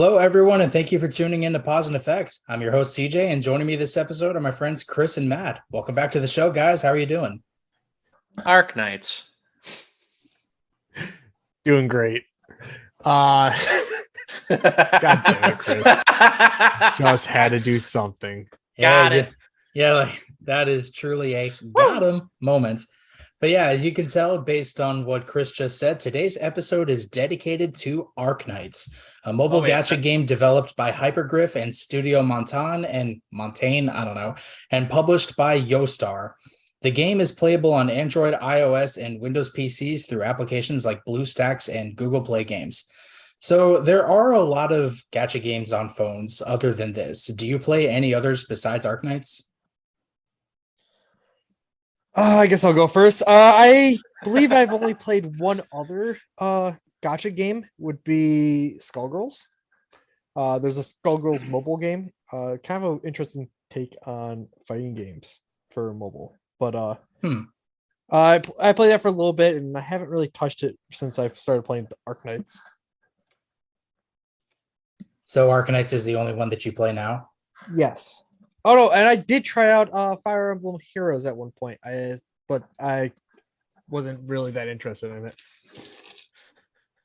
Hello, everyone, and thank you for tuning in to Pause and Effect. I'm your host, CJ, and joining me this episode are my friends Chris and Matt. Welcome back to the show, guys. How are you doing? Arknights. Doing great. God damn it, Chris. Just had to do something. Got it. Yeah, like that is truly a got him moment. But yeah, as you can tell, based on what Chris just said, today's episode is dedicated to Arknights, a mobile gacha game developed by Hypergriff and Studio Montaigne, and published by Yostar. The game is playable on Android, iOS, and Windows PCs through applications like BlueStacks and Google Play Games. So there are a lot of gacha games on phones other than this. Do you play any others besides Arknights? I guess I'll go first. I believe I've only played one other gacha game, would be Skullgirls. There's a Skullgirls mobile game. Kind of an interesting take on fighting games for mobile. But I played that for a little bit, and I haven't really touched it since I started playing Arknights. So Arknights is the only one that you play now? Yes. Oh no, and I did try out Fire Emblem Heroes at one point. But I wasn't really that interested in it.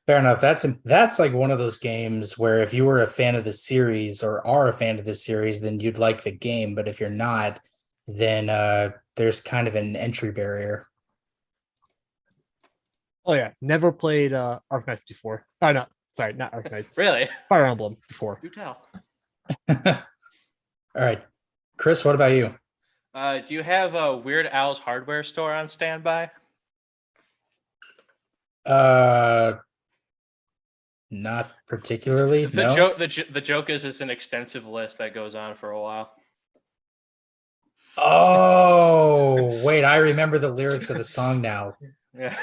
Fair enough. That's like one of those games where if you were a fan of the series or are a fan of the series, then you'd like the game. But if you're not, then there's kind of an entry barrier. Oh yeah, never played Arknights before. Oh no, sorry, not Arknights. Really? Fire Emblem before. Do tell. All right. Chris, what about you? Do you have a Weird Al's hardware store on standby? Not particularly. The joke is it's an extensive list that goes on for a while. Oh, wait, I remember the lyrics of the song now. Yeah.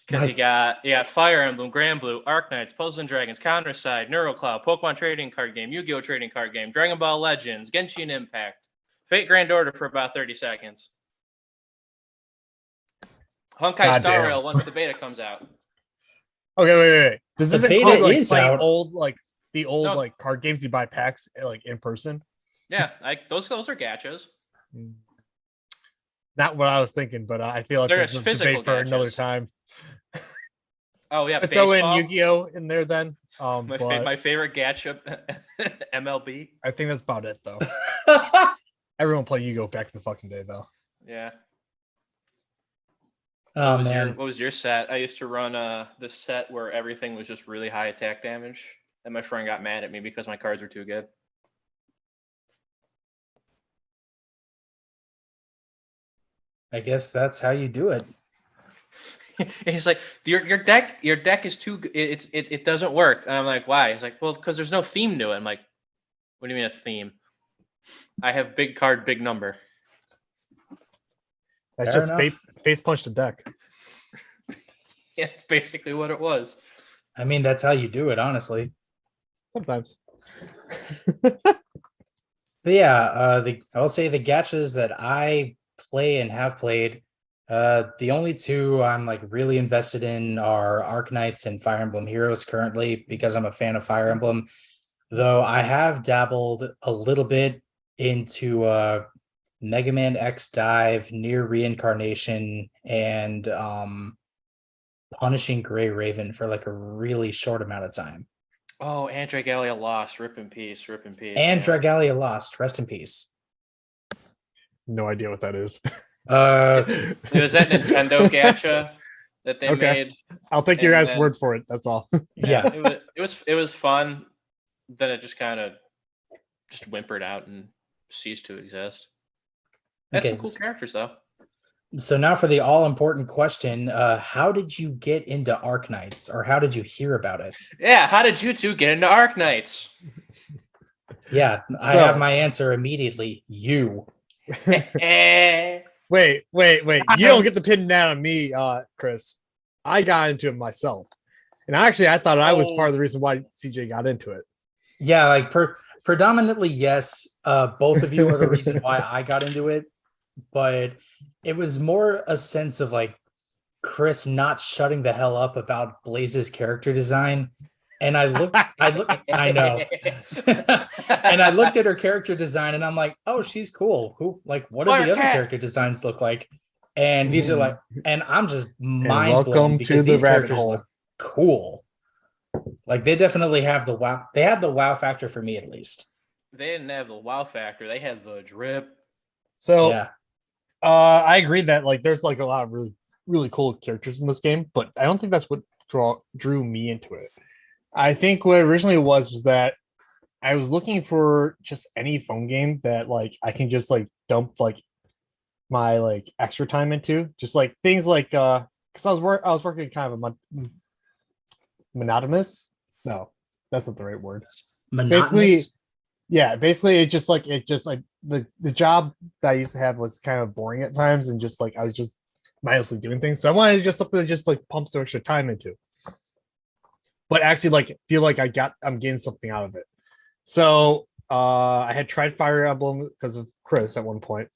Because you got Fire Emblem, Grand Blue, Arknights, Puzzles and Dragons, Counterside, NeuroCloud, Pokemon trading card game, Yu-Gi-Oh trading card game, Dragon Ball Legends, Genshin Impact, Fate Grand Order for about 30 seconds. Honkai Star Rail once the beta comes out. Okay, wait. Does this include the old card games you buy packs like in person? Yeah, those are gachas. Not what I was thinking, but I feel like there's a debate for another time. Oh yeah, throw in Yu-Gi-Oh in there then. My favorite gacha, MLB. I think that's about it though. Everyone played Yu-Gi-Oh back in the fucking day though. Yeah. Man. What was your set? I used to run this set where everything was just really high attack damage, and my friend got mad at me because my cards were too good. I guess that's how you do it. He's like, your deck is too good. It doesn't work. And I'm like, why? He's like, well, because there's no theme to it. I'm like, what do you mean a theme? I have big card, big number. That's just face punched a deck. Yeah, it's basically what it was. I mean, that's how you do it, honestly. Sometimes. But yeah, I will say the gachas that I play and have played, the only two I'm like really invested in are Arknights and Fire Emblem Heroes currently because I'm a fan of Fire Emblem. Though I have dabbled a little bit into Mega Man X Dive, Near Reincarnation, and Punishing Gray Raven for like a really short amount of time. Oh, and Dragalia Lost, rip in peace. And Dragalia Lost, rest in peace. No idea what that is. It was that Nintendo gacha that they made. I'll take your guys' word for it. That's all. Yeah, it was fun. Then it just kind of just whimpered out and ceased to exist. That's some cool characters though. So now for the all-important question, how did you get into Arknights, or how did you hear about it? Yeah, how did you two get into Arknights? Yeah, I have my answer immediately. You. Wait. You don't get the pin down on me, Chris. I got into it myself. And actually, I thought I was part of the reason why CJ got into it. Yeah, like predominantly, yes. Both of you are the reason why I got into it. But it was more a sense of like Chris not shutting the hell up about Blaze's character design And I know. And I looked at her character design and I'm like, oh, she's cool. What do the other character designs look like? And these are like, and I'm just mind blown because these characters look cool. Like they definitely have the wow. They had the wow factor for me at least. They didn't have the wow factor. They had the drip. So yeah. I agree that like there's like a lot of really, really cool characters in this game, but I don't think that's what drew me into it. I think what originally was that I was looking for just any phone game that like I can just like dump like my like extra time into, just like things like because I was working kind of a monotonous. No, that's not the right word. Monotonous. Basically it just like the job that I used to have was kind of boring at times, and just like I was just mindlessly doing things. So I wanted to just something that just like pump some extra time into, but actually like feel like I'm getting something out of it. So I had tried Fire Emblem because of Chris at one point.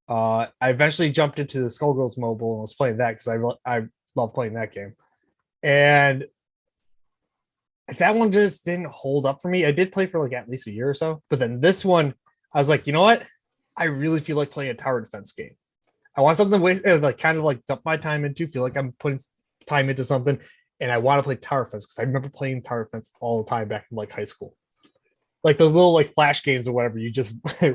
I eventually jumped into the Skullgirls mobile and was playing that because I love playing that game. And that one just didn't hold up for me. I did play for like at least a year or so, but then this one, I was like, you know what? I really feel like playing a tower defense game. I want something like kind of like dump my time into, feel like I'm putting time into something, and I want to play tower defense because I remember playing tower defense all the time back in like high school. Like those little like flash games or whatever, you just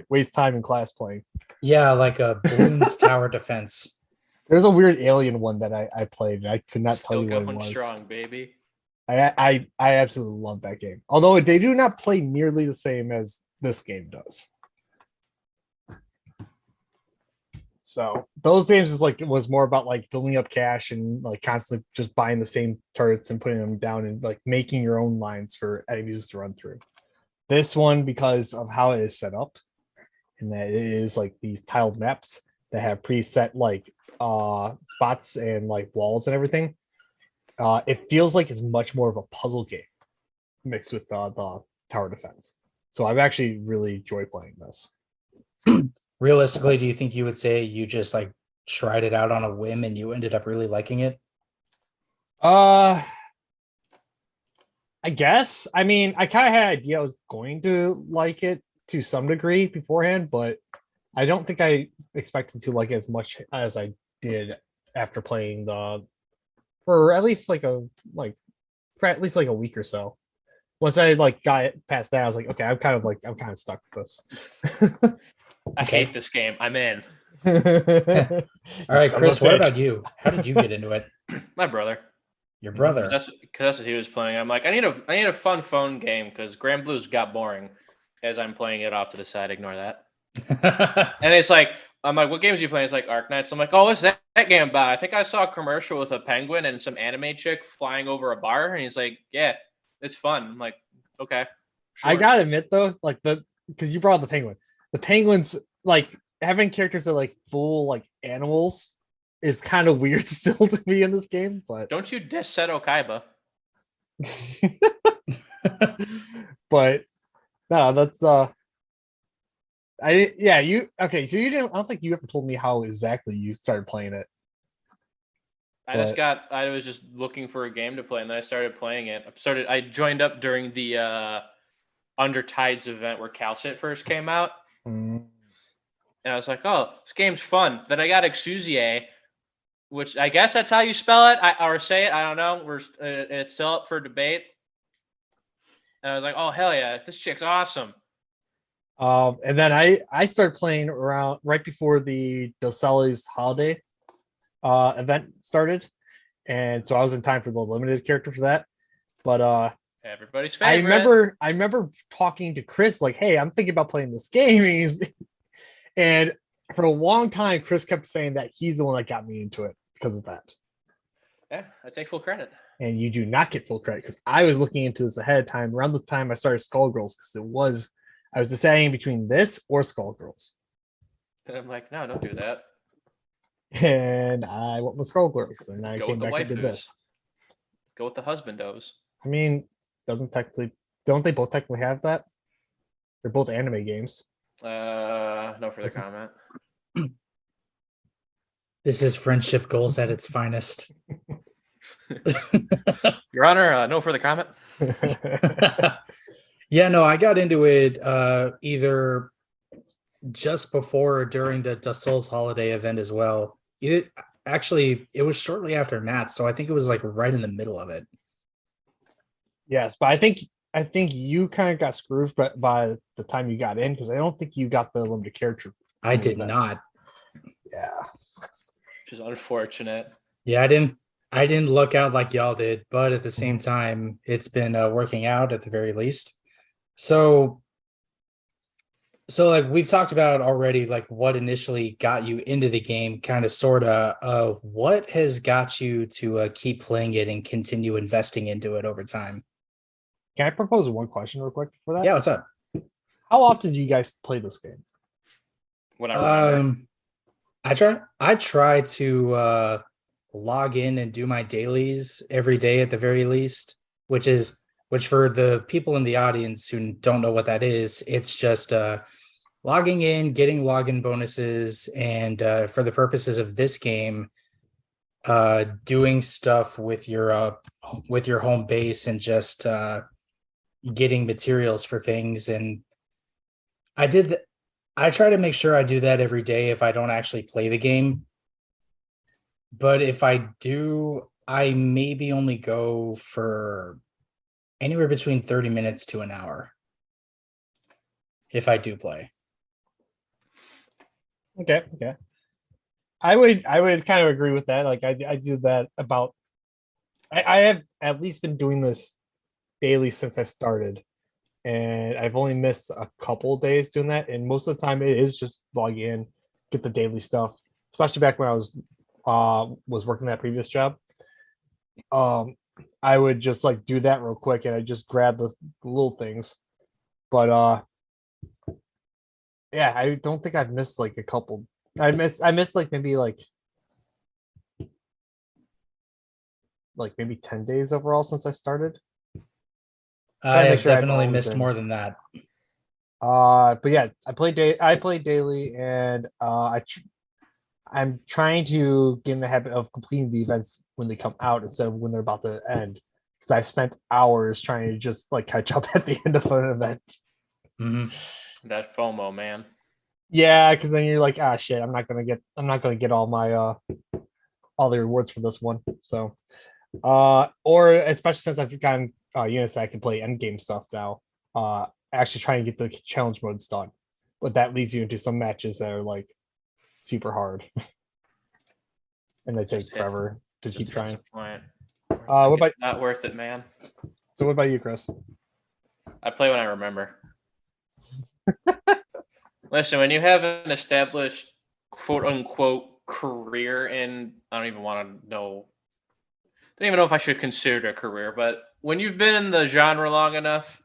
waste time in class playing. Yeah, like a Bloons tower defense. There's a weird alien one that I played, and I could not tell you what it was. Strong, baby. I absolutely love that game. Although they do not play nearly the same as this game does. So those games was more about like building up cash and like constantly just buying the same turrets and putting them down and like making your own lines for enemies to run through. This one, because of how it is set up, and that it is like these tiled maps that have preset like spots and like walls and everything. It feels like it's much more of a puzzle game mixed with the tower defense. So I've actually really enjoyed playing this. Realistically, do you think you would say you just like tried it out on a whim and you ended up really liking it? I guess. I mean, I kind of had an idea I was going to like it to some degree beforehand, but I don't think I expected to like it as much as I did after playing for at least like a week or so. Once I like got it past that, I was like, okay, I'm kind of stuck with this. I hate this game. I'm in. All right, Chris, what about you? How did you get into it? My brother. Your brother. Because that's what he was playing. I'm like, I need a fun phone game because Grand Blues got boring as I'm playing it off to the side. Ignore that. And it's like, I'm like, what games are you playing? It's like Arknights. I'm like, oh, what's that game about? I think I saw a commercial with a penguin and some anime chick flying over a bar. And he's like, yeah, it's fun. I'm like, okay. Sure. I gotta admit though, like because you brought up the penguin. The penguins, like having characters that are like full like animals is kind of weird still to me in this game. But don't you diss Seto Kaiba? But no, that's you okay, so you didn't. I don't think you ever told me how exactly you started playing it. I was just looking for a game to play, and then I started playing it. I joined up during the Under Tides event where Calcit first came out. And I was like, oh, this game's fun. Then I got Exusier, which I guess that's how you spell it or say it. I don't know. It's still up for debate. And I was like, oh, hell yeah, this chick's awesome. And then I started playing around right before the Docelli's holiday event started. And so I was in time for the limited character for that. But everybody's favorite. I remember talking to Chris like, hey, I'm thinking about playing this game. And for a long time, Chris kept saying that he's the one that got me into it because of that. Yeah, I take full credit. And you do not get full credit because I was looking into this ahead of time around the time I started Skullgirls because I was deciding between this or Skullgirls. And I'm like, no, don't do that. And I went with Skullgirls, and I came back and did this. Go with the husbandos. I mean, don't they both technically have that? They're both anime games. No further comment. This is friendship goals at its finest. Your Honor, no further comment. Yeah, no, I got into it either just before or during the Souls holiday event as well. It was shortly after Matt, so I think it was like right in the middle of it. Yes, but I think you kind of got screwed by the time you got in because I don't think you got the limited character. I did not. Yeah. Which is unfortunate. Yeah, I didn't look out like y'all did, but at the same time, it's been working out at the very least. So like we've talked about already, like what initially got you into the game, kind of sort of. What has got you to keep playing it and continue investing into it over time? Can I propose one question real quick for that? Yeah, what's up? How often do you guys play this game? When I remember. I try to log in and do my dailies every day at the very least, which for the people in the audience who don't know what that is, it's just logging in, getting login bonuses, and for the purposes of this game, doing stuff with your home base and just getting materials for things. And I try to make sure I do that every day if I don't actually play the game. But if I do, I maybe only go for anywhere between 30 minutes to an hour if I do play. Okay. I would kind of agree with that. Like I do that about I have at least been doing this daily since I started. And I've only missed a couple days doing that. And most of the time it is just log in, get the daily stuff, especially back when I was working that previous job. I would just like do that real quick and I just grab the little things. But yeah, I don't think I've missed like a couple. I missed like maybe maybe 10 days overall since I started. I have sure I have definitely all missed in. more than that. But yeah, I play daily, and I'm trying to get in the habit of completing the events when they come out instead of when they're about to end. Because I spent hours trying to just like catch up at the end of an event. Mhm. That FOMO, man. Yeah, because then you're like, ah, shit, I'm not gonna get all my all the rewards for this one. So, or especially since I've gotten units that I can play end game stuff now. Actually try and get the challenge modes done, but that leads you into some matches that are like super hard, and they take forever to keep trying. What about not worth it, man? So what about you, Chris? I play when I remember. Listen, when you have an established quote unquote career in, I don't even want to know. I don't even know if I should consider it a career, but when you've been in the genre long enough,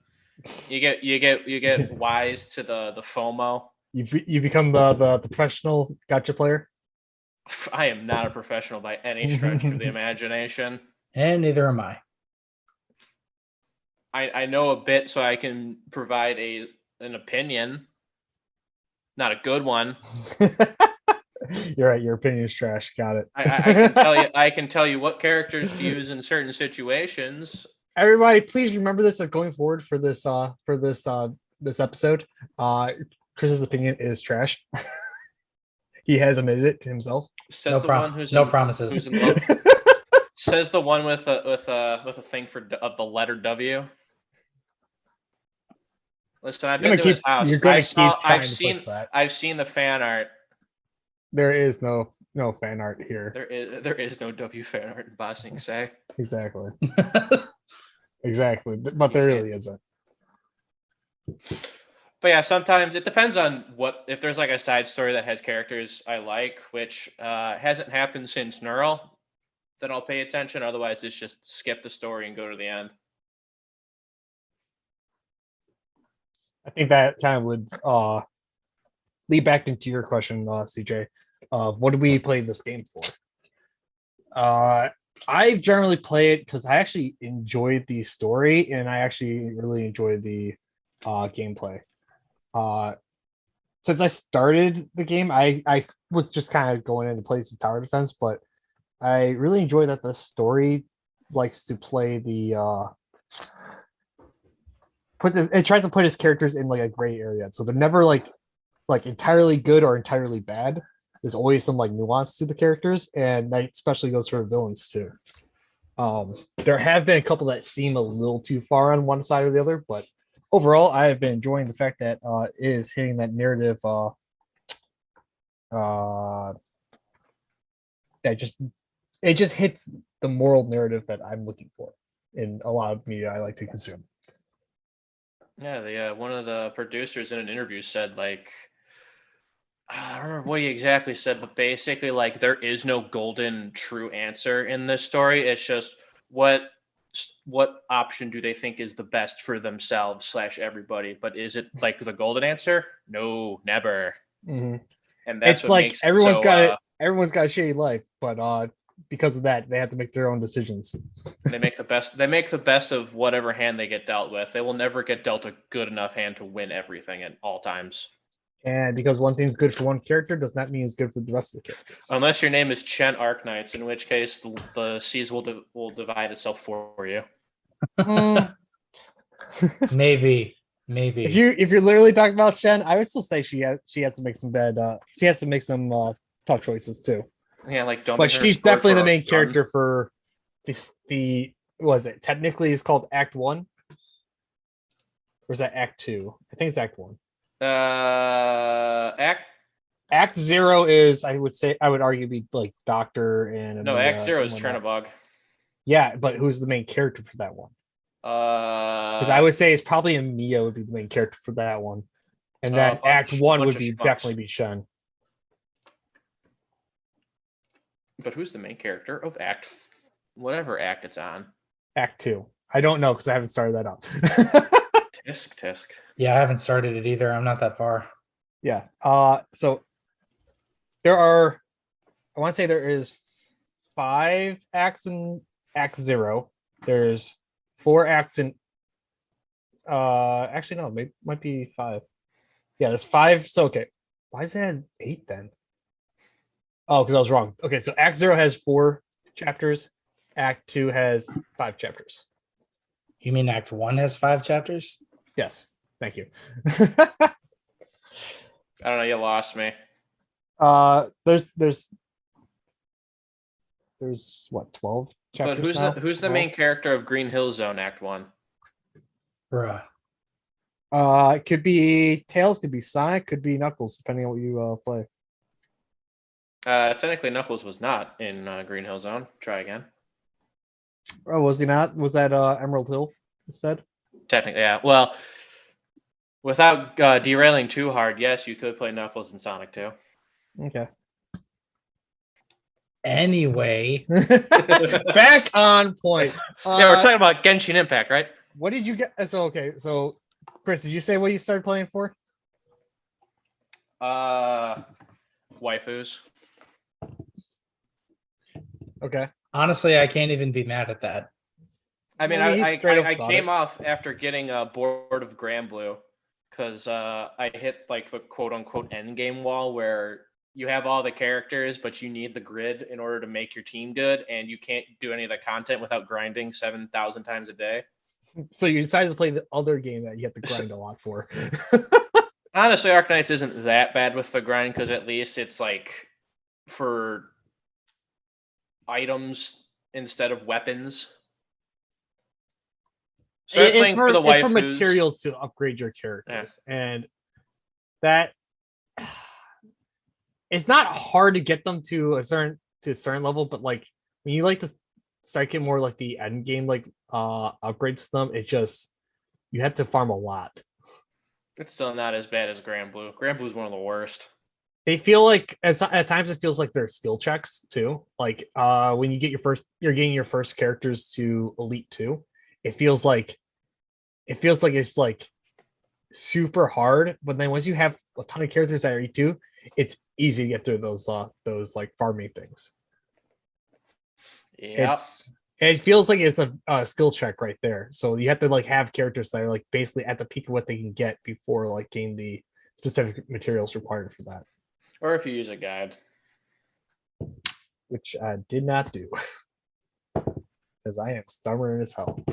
you get wise to the FOMO. You become the professional gacha player. I am not a professional by any stretch of the imagination. And neither am I. I know a bit, so I can provide an opinion. Not a good one. You're right. Your opinion is trash. Got it. I can tell you what characters to use in certain situations. Everybody, please remember this as going forward for this episode. Chris's opinion is trash. He has admitted it to himself. Says promises. Who's in love. Says the one with a thing for the letter W. Listen, I've been to his house. I've seen the fan art. There is no fan art here. There is no W fan art in Bossing Say. Exactly. Exactly. But there really isn't. But yeah, sometimes it depends on if there's like a side story that has characters I like, which hasn't happened since Neural, then I'll pay attention. Otherwise, it's just skip the story and go to the end. I think that kind of would lead back into your question, CJ. What do we play this game for? I generally play it because I actually enjoyed the story and I actually really enjoyed the gameplay. Since I started the game, I was just kind of going in to play some tower defense, but I really enjoyed that the story likes to play the it tries to put his characters in like a gray area, so they're never like entirely good or entirely bad. There's always some like nuance to the characters, and that especially goes for villains too. There have been a couple that seem a little too far on one side or the other, but overall, I have been enjoying the fact that it is hitting that narrative. That just hits the moral narrative that I'm looking for in a lot of media I like to consume. Yeah, one of the producers in an interview said like, I don't remember what he exactly said, but basically like there is no golden true answer in this story. It's just what option do they think is the best for themselves / everybody. But is it like the golden answer? No, never. Mm-hmm. And that's it's what like makes everyone's it so, got it. Everyone's got a shitty life, but because of that, they have to make their own decisions. They make the best. They make the best of whatever hand they get dealt with. They will never get dealt a good enough hand to win everything at all times. And because one thing's good for one character does not mean it's good for the rest of the characters. Unless your name is Chen Arknights, in which case the seas will divide itself for you. Maybe. If you're literally talking about Shen, I would still say she has to make some tough choices too. Yeah, like dumping. But she's definitely the main character for the was it technically is called Act 1? Or is that Act 2? I think it's Act 1. Act 0 is I would argue be like Doctor and no, Act 0 is Chernobog. Yeah, but who's the main character for that one? Because I would say it's probably Mia would be the main character for that one, and then Act 1 would be definitely be Shen. But who's the main character of whatever act it's on? Act 2. I don't know because I haven't started that up. Tisk. Yeah, I haven't started it either. I'm not that far. Yeah. So there are, I want to say there is 5 acts in Act 0. There's 4 acts in. Actually, no, maybe might be 5. Yeah, there's 5. So okay, why is it 8 then? Oh, because I was wrong. Okay, so Act 0 has 4 chapters. Act 2 has 5 chapters. You mean Act 1 has 5 chapters? Yes. Thank you. I don't know. You lost me. There's what 12 chapters. But who's the main character of Green Hill Zone Act 1? Bruh. It could be Tails, could be Sonic, could be Knuckles, depending on what you play. Technically, Knuckles was not in Green Hill Zone. Try again. Oh, was he not? Was that Emerald Hill instead? Technically, yeah. Well, without derailing too hard, yes, you could play Knuckles and Sonic too. Okay. Anyway, back on point. Yeah, we're talking about Genshin Impact, right? What did you get? So okay, so Chris, did you say what you started playing for? Waifus. Okay. Honestly, I can't even be mad at that. I mean, I came off after getting bored of Granblue because I hit like the quote unquote end game wall where you have all the characters, but you need the grid in order to make your team good, and you can't do any of the content without grinding 7,000 times a day. So you decided to play the other game that you have to grind a lot for. Honestly, Arknights isn't that bad with the grind because at least it's like for items instead of weapons. So it's for materials to upgrade your characters, and that it's not hard to get them to a certain level, but like when you like to start getting more like the end game like upgrades to them, it's just you have to farm a lot. It's still not as bad as Granblue. Granblue is one of the worst. They feel like at times it feels like they're skill checks too. Like when you get you're getting your first characters to Elite 2, it feels like it's like super hard. But then once you have a ton of characters at Elite 2, it's easy to get through those like farming things. Yeah. It feels like it's a skill check right there. So you have to like have characters that are like basically at the peak of what they can get before like getting the specific materials required for that. Or if you use a guide. Which I did not do. because I am stubborn as hell.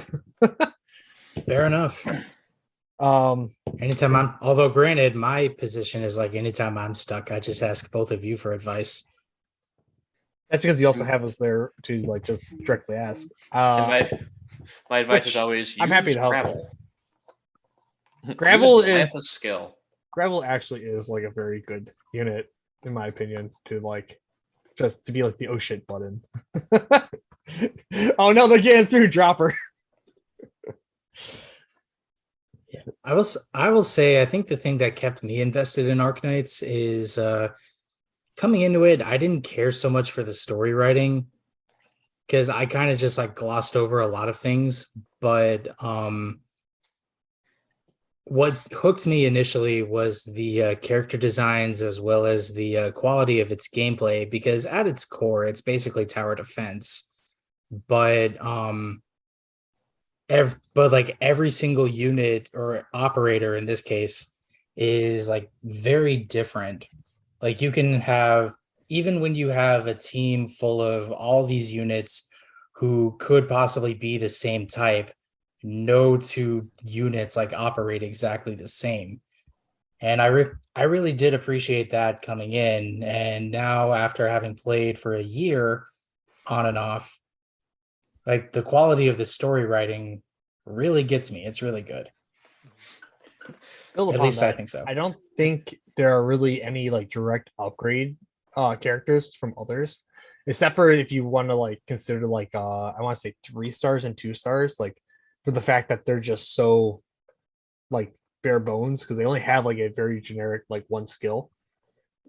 Fair enough. Anytime although granted, my position is like anytime I'm stuck, I just ask both of you for advice. That's because you also have us there to like just directly ask. And my advice is always I'm happy to help. gravel. Gravel is a skill. Gravel actually is like a very good unit, in my opinion, to like just to be like the oh shit button. Oh no, they're getting through dropper. Yeah, I will say I think the thing that kept me invested in Arknights is coming into it, I didn't care so much for the story writing because I kind of just like glossed over a lot of things, but what hooked me initially was the character designs as well as the quality of its gameplay, because at its core, it's basically tower defense. But like every single unit or operator in this case is like very different. Like you can have, even when you have a team full of all these units who could possibly be the same type, no two units like operate exactly the same. And I really did appreciate that coming in. And now after having played for a year on and off, like the quality of the story writing really gets me. It's really good. At least I think so. I don't think there are really any like direct upgrade characters from others, except for if you want to like consider like I want to say 3 stars and 2 stars, like for the fact that they're just so like bare bones because they only have like a very generic like one skill.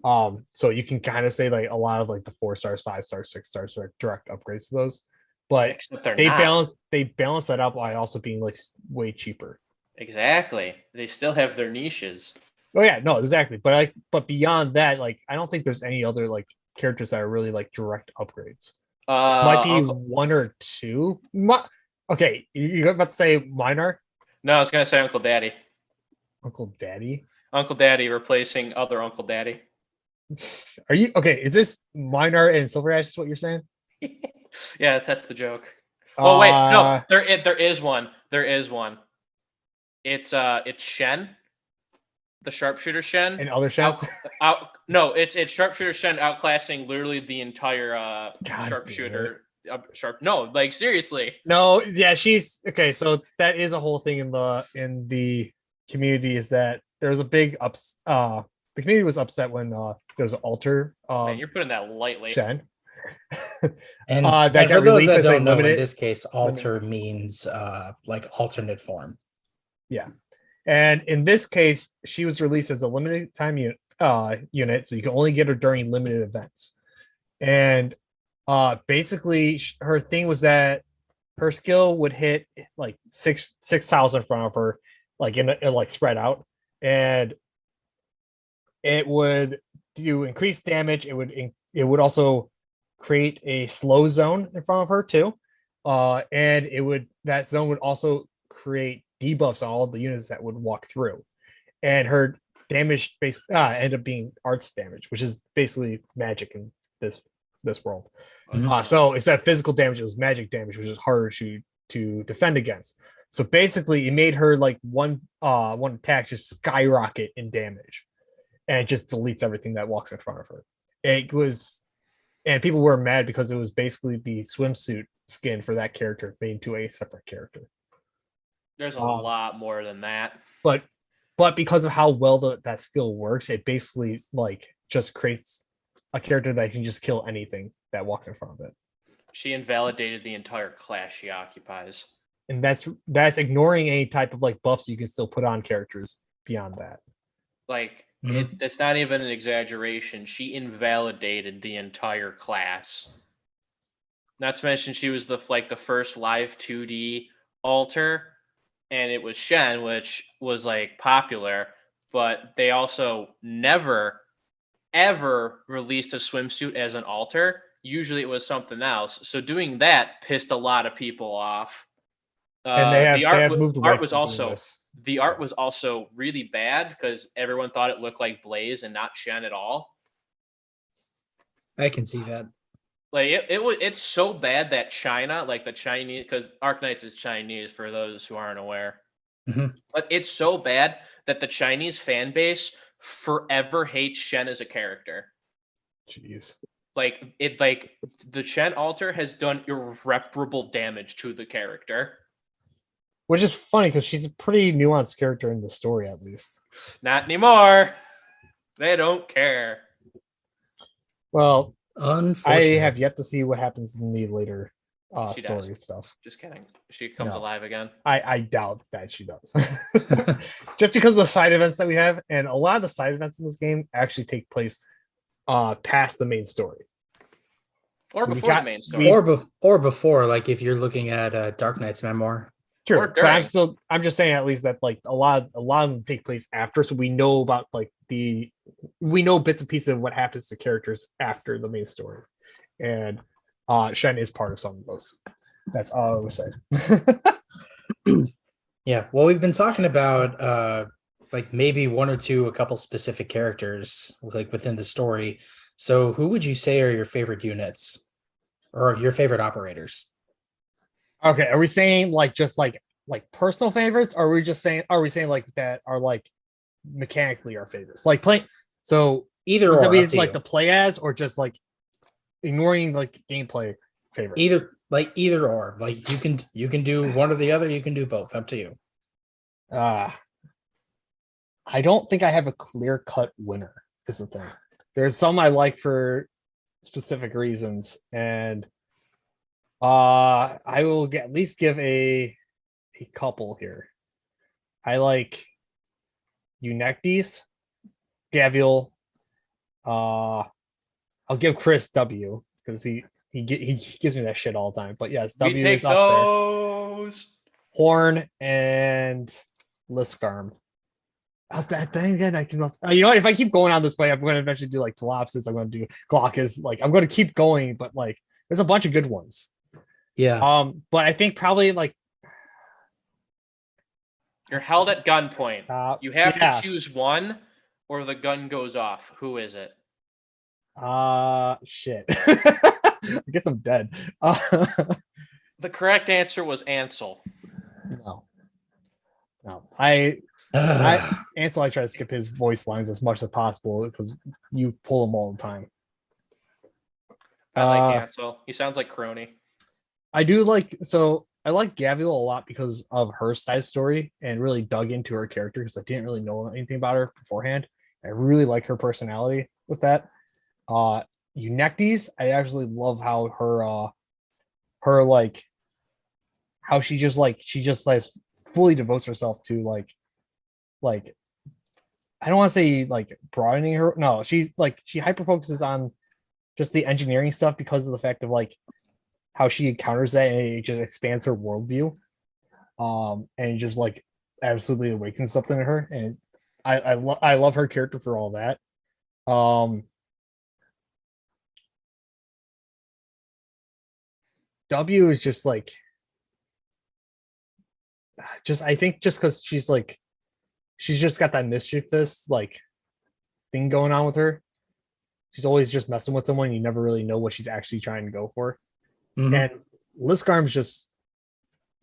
So you can kind of say like a lot of like the 4 stars, 5 stars, 6 stars are direct upgrades to those, but they balance that out by also being like way cheaper. Exactly. They still have their niches. Oh yeah, no, exactly. But beyond that, like I don't think there's any other like characters that are really like direct upgrades. Might be one or two. Okay, you're about to say Minar? No, I was gonna say Uncle Daddy. Uncle Daddy? Uncle Daddy replacing other Uncle Daddy. Are you okay? Is this Minar and Silver Ash is what you're saying? Yeah, that's the joke. Oh wait, no, there is one. There is one. It's Shen, the sharpshooter Shen, and other Shen. No, it's sharpshooter Shen outclassing literally the entire sharpshooter. No, like seriously. No, yeah, she's okay. So that is a whole thing in the community, is that there was a big the community was upset when there was an altar. Man, you're putting that lightly. Shen. And that for those that don't know, in this case, alter means like alternate form. Yeah, and in this case, she was released as a limited time unit, so you can only get her during limited events. And basically, her thing was that her skill would hit like six tiles in front of her, like in like spread out, and it would do increased damage. It would also create a slow zone in front of her too, and that zone would also create debuffs on all the units that would walk through, and her damage ended up being arts damage, which is basically magic in this world. So instead of physical damage, it was magic damage, which is harder to defend against. So basically, it made her like one attack just skyrocket in damage, and it just deletes everything that walks in front of her. And people were mad because it was basically the swimsuit skin for that character made into a separate character. There's a lot more than that. But because of how well that skill works, it basically like just creates a character that can just kill anything that walks in front of it. She invalidated the entire class she occupies. And that's ignoring any type of like buffs you can still put on characters beyond that. Like it's not even an exaggeration. She invalidated the entire class. Not to mention she was the first live 2D alter, and it was Shen, which was like popular, but they also never ever released a swimsuit as an alter. Usually it was something else. So doing that pissed a lot of people off. And the art was also really bad because everyone thought it looked like Blaze and not Shen at all. I can see that. Like it's so bad that China, like the Chinese, because Arknights is Chinese for those who aren't aware. Mhm. But it's so bad that the Chinese fan base forever hates Shen as a character. Jeez. Like the Shen altar has done irreparable damage to the character. Which is funny because she's a pretty nuanced character in the story, at least. Not anymore. They don't care. Well, I Unfortunately. have yet to see what happens in the later She story dies. stuff. Just kidding. She comes No. alive again. I doubt that she does. Just because of the side events that we have, and a lot of the side events in this game actually take place past the main story. Or So we before got- the main story. or before, like if you're looking at Dark Knight's memoir. True, Or but I'm during. just saying at least that like a lot of them take place after, so we know about like we know bits and pieces of what happens to characters after the main story, and Shen is part of some of those. That's all I would say. Yeah, well, we've been talking about like maybe one or two, a couple specific characters like within the story. So who would you say are your favorite units or your favorite operators? Okay, are we saying like just like personal favorites, or are we saying like that are like mechanically our favorites? Like play so Either does that or, mean up to like you. the play as, or just like ignoring like gameplay favorites? Either or. Like you can do one or the other, you can do both. Up to you. I don't think I have a clear cut winner, is the thing. There's some I like for specific reasons, and I will at least give a couple here. I like Eunectes, Gavial. I'll give Chris W because he gives me that shit all the time. But yes, We W take is up there. those. Horn and Liskarm. Then again, I can. You know what? If I keep going on this way, I'm going to eventually do like Telopsis. I'm going to do Glaucus. Like I'm going to keep going, but like there's a bunch of good ones. Yeah. But I think probably like You're held at gunpoint. You have yeah. to choose one, or the gun goes off. Who is it? Shit. I guess I'm dead. The correct answer was Ansel. No. Ansel, I try to skip his voice lines as much as possible because you pull them all the time. I like Ansel. He sounds like Crony. I like Gavial a lot because of her side story and really dug into her character because I didn't really know anything about her beforehand. I really like her personality with that. Eunectes, I actually love how her like how she just like fully devotes herself to like I don't want to say like broadening her. No, she hyper focuses on just the engineering stuff because of the fact of like how she encounters that and it just expands her worldview. And it just like absolutely awakens something in her. And I love her character for all that. W is just like I think just because she's just got that mischievous like thing going on with her. She's always just messing with someone. You never really know what she's actually trying to go for. Mhm. And Liskarm's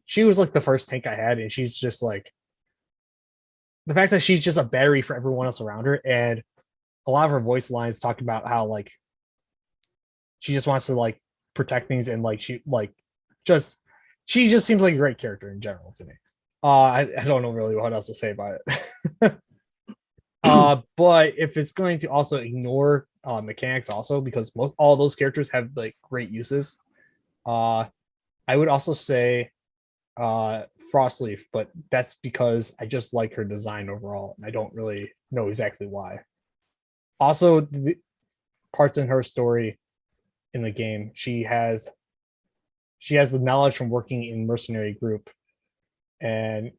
she was like the first tank I had, and she's just like the fact that she's just a battery for everyone else around her, and a lot of her voice lines talk about how like she just wants to like protect things and like she just seems like a great character in general to me. I don't know really what else to say about it. But if it's going to also ignore mechanics also because all those characters have like great uses, I would also say Frostleaf, but that's because I just like her design overall. I don't really know exactly why. Also, the parts in her story in the game, she has the knowledge from working in mercenary group, and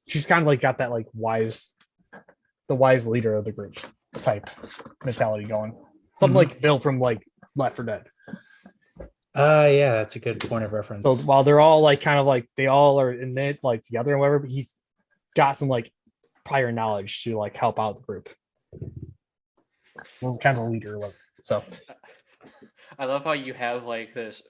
she's kind of like got that like the wise leader of the group type mentality going. Something like Bill from like Left 4 Dead. Yeah, that's a good point of reference. So while they're all like kind of like they all are in it like together and whatever, but he's got some like prior knowledge to like help out the group. Well, kind of a leader. So I love how you have like this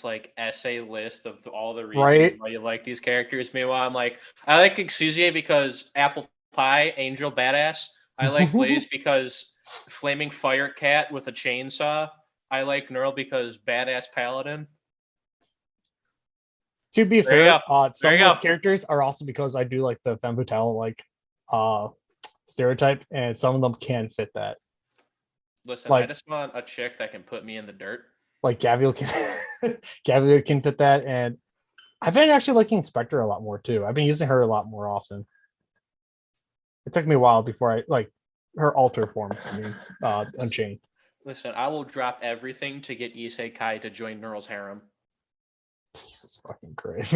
like essay list of all the reasons Right? why you like these characters. Meanwhile, I'm like, I like Exusier because apple pie, angel, badass. I like Blaze because flaming fire cat with a chainsaw. I like Neural because badass paladin. To be There you fair, go. There some you of those go. characters are also because I do like the femme fatale stereotype, and some of them can fit that. Listen, I Like just want a chick that can put me in the dirt. Gavial can Gavial can fit that, and I've been actually liking Spectre a lot more too. I've been using her a lot more often. It took me a while before I like her alter form. I mean, Unchained. Listen, I will drop everything to get Issei Kai to join Neural's harem. Jesus fucking Christ.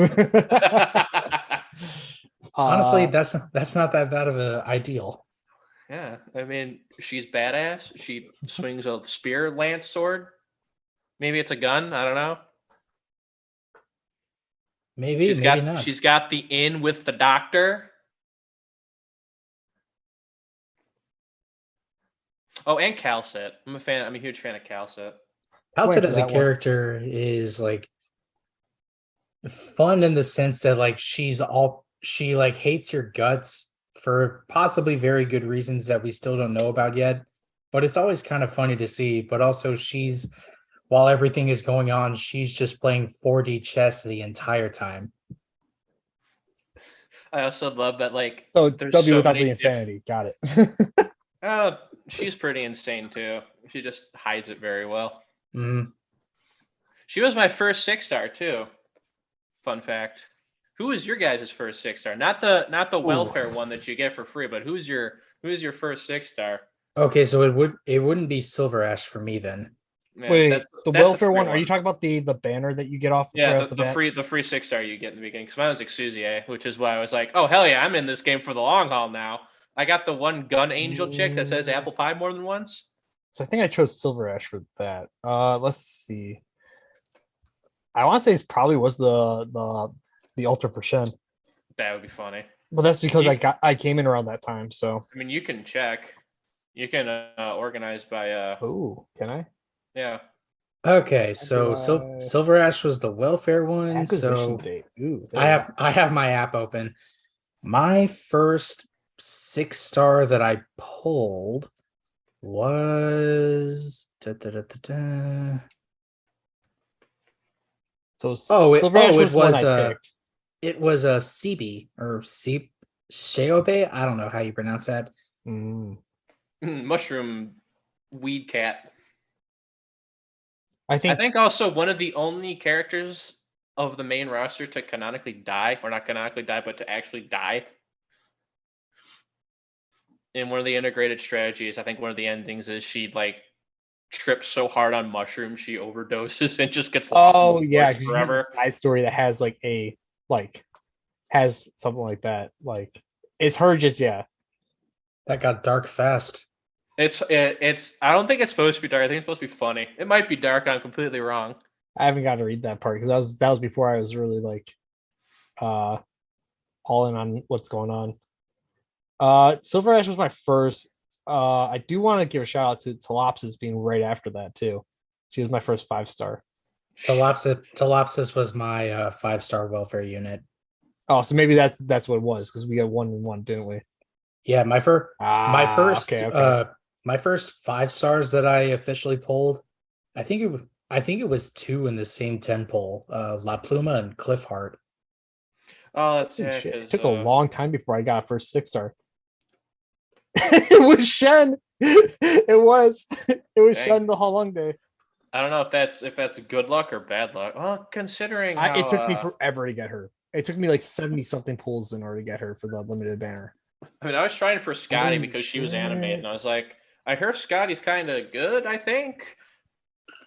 Honestly, that's not that bad of an ideal. Yeah, I mean, she's badass. She swings a spear lance sword. Maybe it's a gun. I don't know. Maybe, maybe not. She's got the in with the doctor. Oh, and Calcet. I'm a huge fan of Calcet. Calcet as a character is like fun in the sense that like she like hates your guts for possibly very good reasons that we still don't know about yet. But it's always kind of funny to see. But also while everything is going on, she's just playing 4D chess the entire time. I also love that, like, so there's W so without many the insanity. Got it. She's pretty insane too. She just hides it very well. Mm. She was my first 6-star too. Fun fact. Who was your guys' first 6-star? Not the welfare one that you get for free, but who's your first 6-star? Okay, so it wouldn't be Silver Ash for me then. Man, Wait, that's the free welfare one. Are you talking about the banner that you get off? Yeah, the free 6-star you get in the beginning. Because mine was Exusier, which is why I was like, oh hell yeah, I'm in this game for the long haul now. I got the one gun angel chick that says apple pie more than once. So I think I chose Silver Ash for that. Let's see. I want to say it probably was the Ultra for Shen. That would be funny. But that's because I came in around that time. So I mean, you can check. You can organize by. Oh, can I? Yeah. Okay, so Silver Ash was the welfare one. Acquisition So date. Ooh, I have my app open. My first 6-star that I pulled was So it was a CB or C Sheobe. I don't know how you pronounce that. Mushroom weed cat. I think also one of the only characters of the main roster to canonically die, or not canonically die, but to actually die. In one of the integrated strategies, I think one of the endings is she like trips so hard on mushrooms she overdoses and just gets lost. Oh yeah, forever. She has a side story that has like has something like that. Like it's her just That got dark fast. It's I don't think it's supposed to be dark. I think it's supposed to be funny. It might be dark. I'm completely wrong. I haven't got to read that part because that was before I was really like all in on what's going on. Silver Ash was my first. I do want to give a shout out to Talopsis being right after that too. She was my first 5-star. Talopsis was my 5-star welfare unit. Oh, so maybe that's what it was because we got 1 and 1, didn't we? Yeah, my first okay. My first 5 stars that I officially pulled, I think it was 2 in the same 10 pull, La Pluma and Cliffheart. Oh, that's it took a long time before I got first 6-star. It was Shen. It was Shen the Halong Day. I don't know if that's good luck or bad luck. Well, considering how, it took me forever to get her. It took me like 70 something pulls in order to get her for the limited banner. I mean, I was trying for Scotty because she was animated, and I was like, I heard Scotty's kind of good, I think.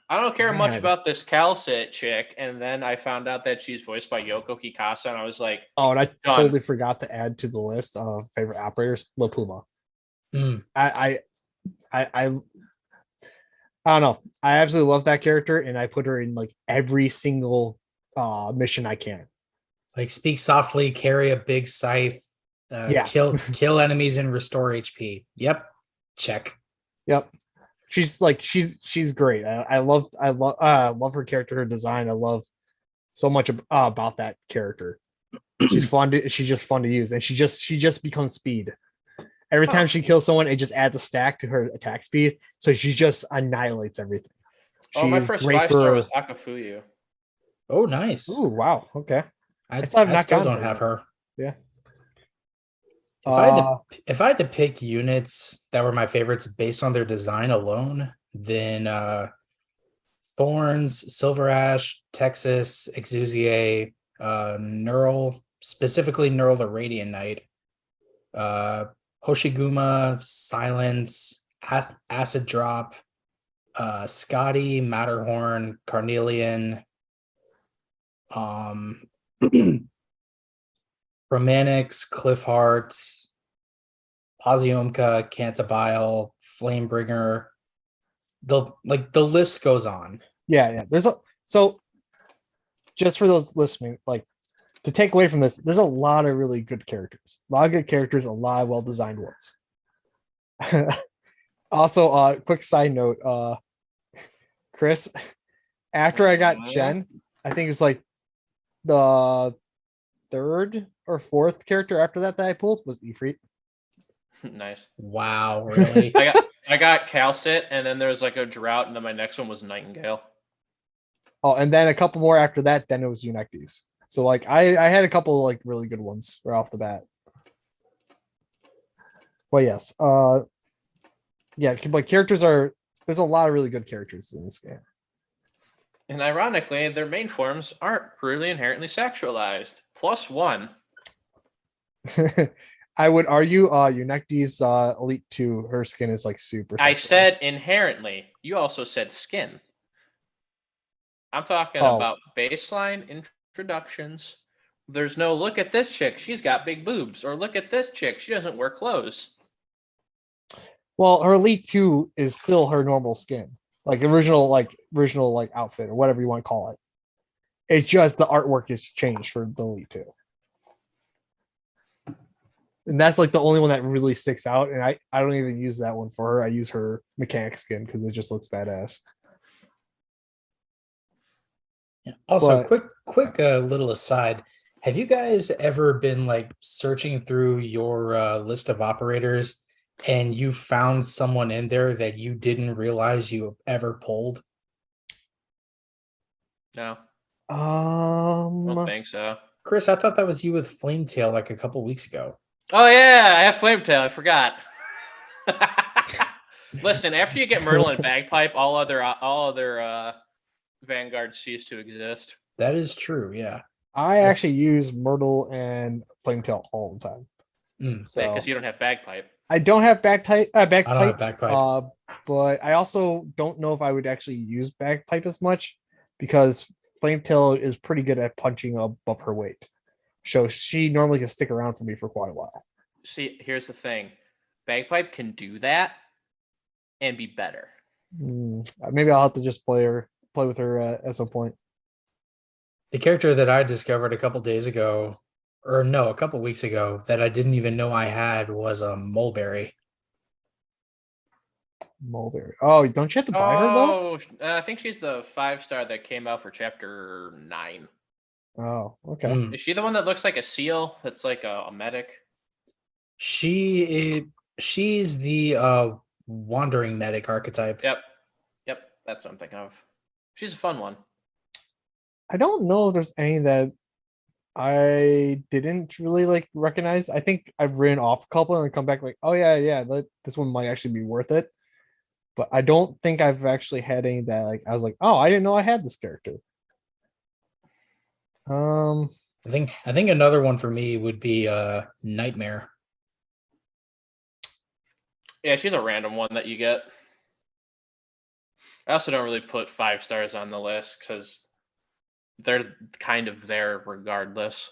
I don't care much about this Calcet chick, and then I found out that she's voiced by Yoko Kikasa, and I was like, oh, and I totally forgot to add to the list of favorite operators, La Puma. I don't know. I absolutely love that character, and I put her in like every single mission I can. Like speak softly, carry a big scythe, kill enemies and restore HP. Yep, check. Yep. she's great. I love her character, her design. I love so much about that character. She's just fun to use, and she just becomes speed. Every time she kills someone, it just adds a stack to her attack speed, so she just annihilates everything. My She's first great 5-star for. was Akafuyu. Oh, nice. Ooh, wow. Okay. I still have not still gotten don't have yet. her. Yeah. If I had to pick units that were my favorites based on their design alone, then Thorns, Silver Ash, Texas, Exusier, Neural, specifically Neural the Radiant Knight, Hoshiguma, Silence, Acid Drop, Scotty, Matterhorn, Carnelian, Romanix, Cliffheart, Poziomka, Cantabile, Flamebringer. The list goes on. Yeah. So just for those listening, like to take away from this, there's a lot of really good characters. A lot of good characters, a lot of well-designed ones. Also, quick side note, Chris, after I got Jen, I think it's like the third or fourth character after that I pulled was Ifrit. Nice. Wow, really? I got Calcit, and then there was like a drought, and then my next one was Nightingale. Oh, and then a couple more after that, then it was Eunectes. So like I had a couple like really good ones right off the bat. Well, yes. Yeah, but there's a lot of really good characters in this game. And ironically, their main forms aren't really inherently sexualized. +1. I would argue Eunectes Elite 2, her skin is like super sexualized. I said inherently. You also said skin. I'm talking about baseline introductions. There's no look at this chick, she's got big boobs, or look at this chick, she doesn't wear clothes. Well, her Elite 2 is still her normal skin. Like original outfit or whatever you want to call it. It's just the artwork is changed for the Elite 2. And that's like the only one that really sticks out. And I don't even use that one for her. I use her mechanic skin because it just looks badass. Also, quick little aside. Have you guys ever been like searching through your list of operators and you found someone in there that you didn't realize you ever pulled? No. I don't think so. Chris, I thought that was you with Flametail like a couple weeks ago. Oh yeah, I have Flametail. I forgot. Listen, after you get Myrtle and Bagpipe, all other Vanguards cease to exist. That is true. Yeah. I actually use Myrtle and Flametail all the time. Because you don't have Bagpipe. I don't have Bagpipe. I don't have Bagpipe. But I also don't know if I would actually use Bagpipe as much because Flametail is pretty good at punching above her weight. So she normally can stick around for me for quite a while. See, here's the thing. Bagpipe can do that and be better. Maybe I'll have to just play with her at some point. The character that I discovered a couple weeks ago that I didn't even know I had was a Mulberry. Mulberry. Oh, don't you have to buy her though? I think she's the 5-star that came out for chapter 9. Oh, okay. Is she the one that looks like a seal? That's like a medic. She's the wandering medic archetype. Yep, that's what I'm thinking of. She's a fun one. I don't know if there's any that I didn't really like recognize. I think I've ran off a couple and come back like, oh yeah, this one might actually be worth it. But I don't think I've actually had any that like I was like, oh, I didn't know I had this character. I think another one for me would be Nightmare. Yeah, she's a random one that you get. I also don't really put 5 stars on the list because they're kind of there regardless.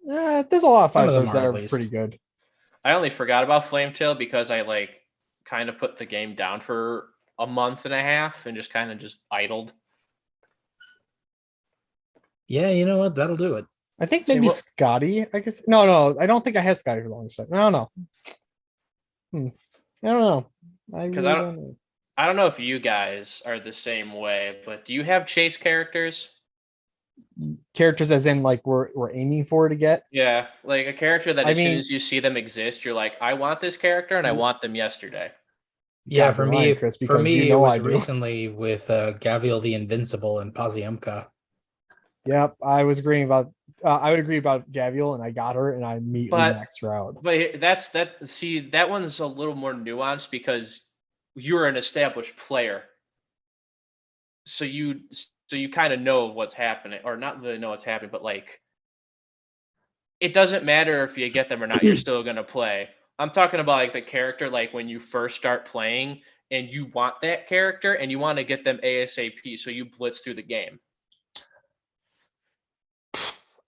Yeah, there's a lot of 5 stars that are pretty good. I only forgot about Flametail because I like kind of put the game down for a month and a half and just kind of idled. Yeah, you know what? That'll do it. I think maybe Scotty. I guess no. I don't think I had Scotty for the longest time. I don't know. I don't know. Because I don't know if you guys are the same way, but do you have chase characters? Characters as in like we're aiming for to get. Yeah, like a character that I as soon mean, as you see them exist, you're like, I want this character and I want them yesterday. Yeah, God, you're lying, Chris, for because you me, it know I was do. recently with Gavial the Invincible and Paziemka. Yep, I was agreeing about. I would agree about Gavial, and I got her, and I immediately But maxed her out. but that see that one's a little more nuanced because you're an established player, so you kind of know what's happening, or not really know what's happening, but like it doesn't matter if you get them or not, you're still gonna play. I'm talking about like the character, like when you first start playing and you want that character and you want to get them ASAP, so you blitz through the game.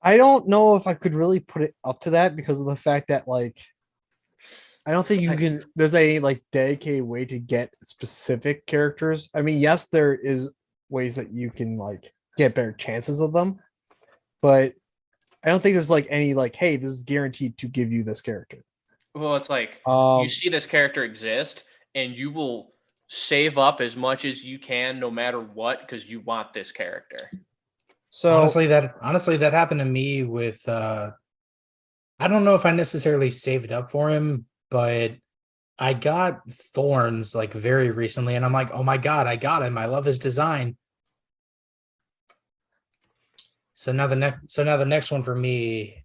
I don't know if I could really put it up to that because of the fact that like I don't think you can. There's a like dedicated way to get specific characters. I mean, yes, there is ways that you can like get better chances of them, but I don't think there's like any like, hey, this is guaranteed to give you this character. Well, it's like you Um, see this character exist and you will save up as much as you can no matter what because you want this character. so Honestly, that happened to me with I don't know if I necessarily saved up for him, but I got Thorns like very recently, and I'm like, oh my god, I got him. I love his design. So now the next one for me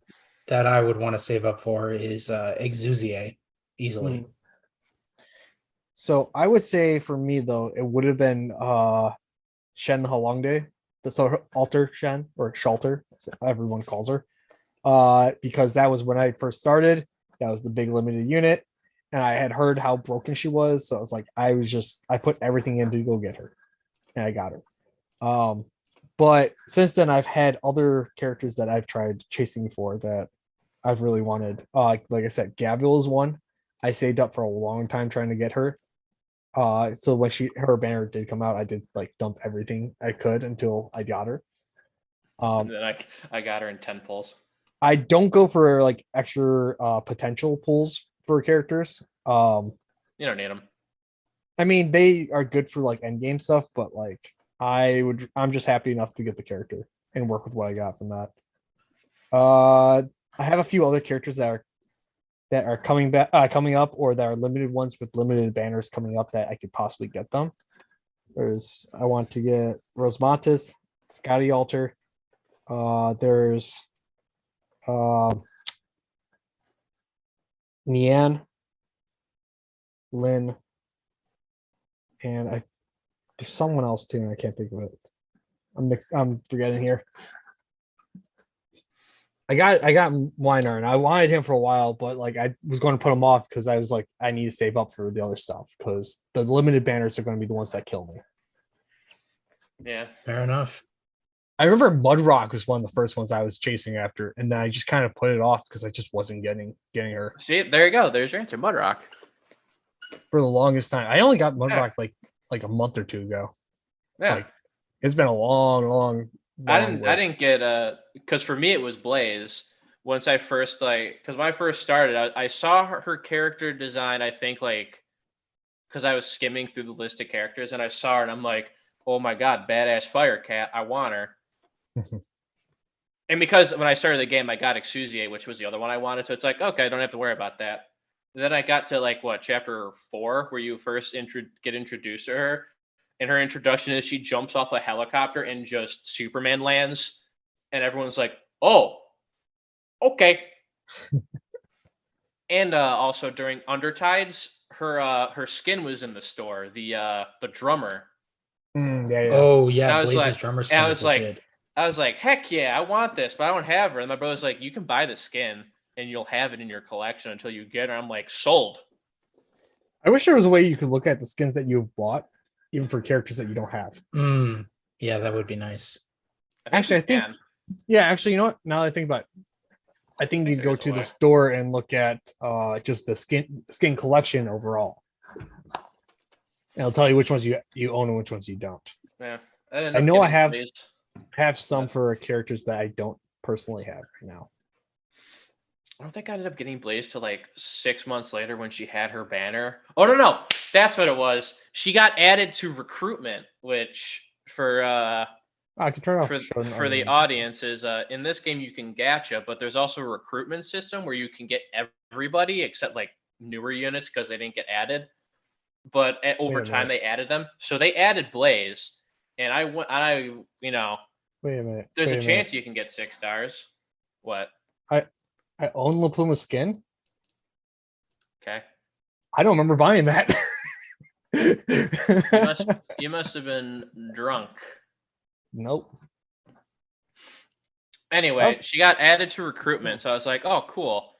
that I would want to save up for is Exuzier easily. So I would say for me though, it would have been Shen Halongde, the sort of alter Shen or Shelter, as everyone calls her. Because that was when I first started. That was the big limited unit, and I had heard how broken she was. So I was like, I put everything in to go get her, and I got her. But since then, I've had other characters that I've tried chasing for that I've really wanted. Like I said, Gabriel is one. I saved up for a long time trying to get her. So when her banner did come out, I did like dump everything I could until I got her. And then I got her in 10 pulls. I don't go for like extra potential pulls for characters. You don't need them. I mean, they are good for like end game stuff, but like I'm just happy enough to get the character and work with what I got from that. I have a few other characters that are coming up, or that are limited ones with limited banners coming up that I could possibly get them. I want to get Rosemontis, Scotty Alter. There's Nian, Lynn, and there's someone else too, and I can't think of it. I'm forgetting here. I got Weiner, and I wanted him for a while, but like I was going to put him off because I was like, I need to save up for the other stuff because the limited banners are going to be the ones that kill me. Yeah, fair enough. I remember Mudrock was one of the first ones I was chasing after, and then I just kind of put it off because I just wasn't getting her. See, there you go. There's your answer, Mudrock. For the longest time. I only got Mudrock like a month or two ago. Yeah, like, it's been a long I didn't get because for me it was Blaze. Once I first because when I first started, I saw her character design. I think like because I was skimming through the list of characters and I saw her and I'm like, oh my god, badass fire cat! I want her. And because when I started the game, I got Exuzier, which was the other one I wanted. So it's like, okay, I don't have to worry about that. And then I got to like chapter 4, where you first get introduced to her. And her introduction is she jumps off a helicopter and just Superman lands. And everyone's like, oh, okay. And also during Undertides, her skin was in the store, the drummer. Yeah. Oh yeah, I was Blaze's like, drummer skin is legit. I was like, heck yeah, I want this, but I don't have her. And my brother's like, you can buy the skin and you'll have it in your collection until you get her. I'm like, sold. I wish there was a way you could look at the skins that you've bought, even for characters that you don't have. Yeah, that would be nice. Actually, I think you know what? Now that I think about it, I think you'd go to the store and look at just the skin collection overall. And it'll tell you which ones you own and which ones you don't. Yeah. I know I have some for characters that I don't personally have right now. I don't think I ended up getting Blaze till like 6 months later when she had her banner. Oh no, that's what it was. She got added to recruitment, which for I can turn off for the audience is in this game you can gacha, but there's also a recruitment system where you can get everybody except like newer units because they didn't get added. But over time they added them, so they added Blaze, and I Wait a minute. there's a chance you can get 6 stars. What? I own La Pluma's skin. Okay. I don't remember buying that. You must have been drunk. Nope. Anyway, she got added to recruitment, so I was like, "Oh, cool."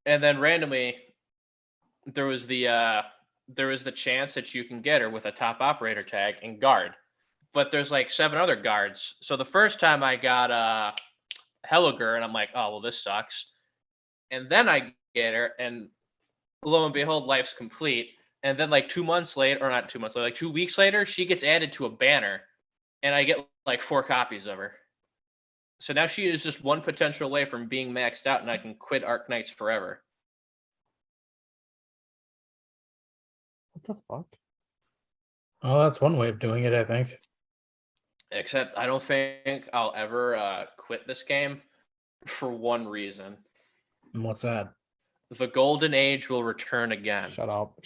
And then randomly, there was the chance that you can get her with a top operator tag and guard, but there's like 7 other guards. So the first time I got Helliger, and I'm like, "Oh, well, this sucks." And then I get her, and lo and behold, life's complete. And then like 2 months later, or not 2 months later, like 2 weeks later, she gets added to a banner, and I get like 4 copies of her. So now she is just one potential away from being maxed out, and I can quit Arknights forever. What the fuck? Oh, that's one way of doing it, I think. Except I don't think I'll ever quit this game for one reason. And what's that? The golden age will return again. Shut up.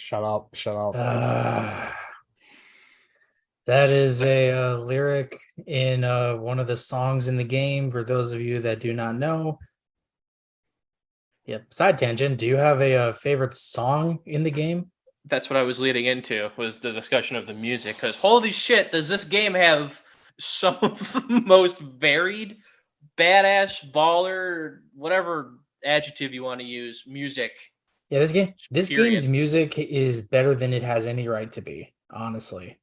That is a lyric in one of the songs in the game, for those of you that do not know. Yep. Side tangent. Do you have a favorite song in the game? That's what I was leading into, was the discussion of the music. Because holy shit, does this game have some of the most varied, badass, baller, whatever adjective you want to use, music. Yeah, this game's music is better than it has any right to be, honestly.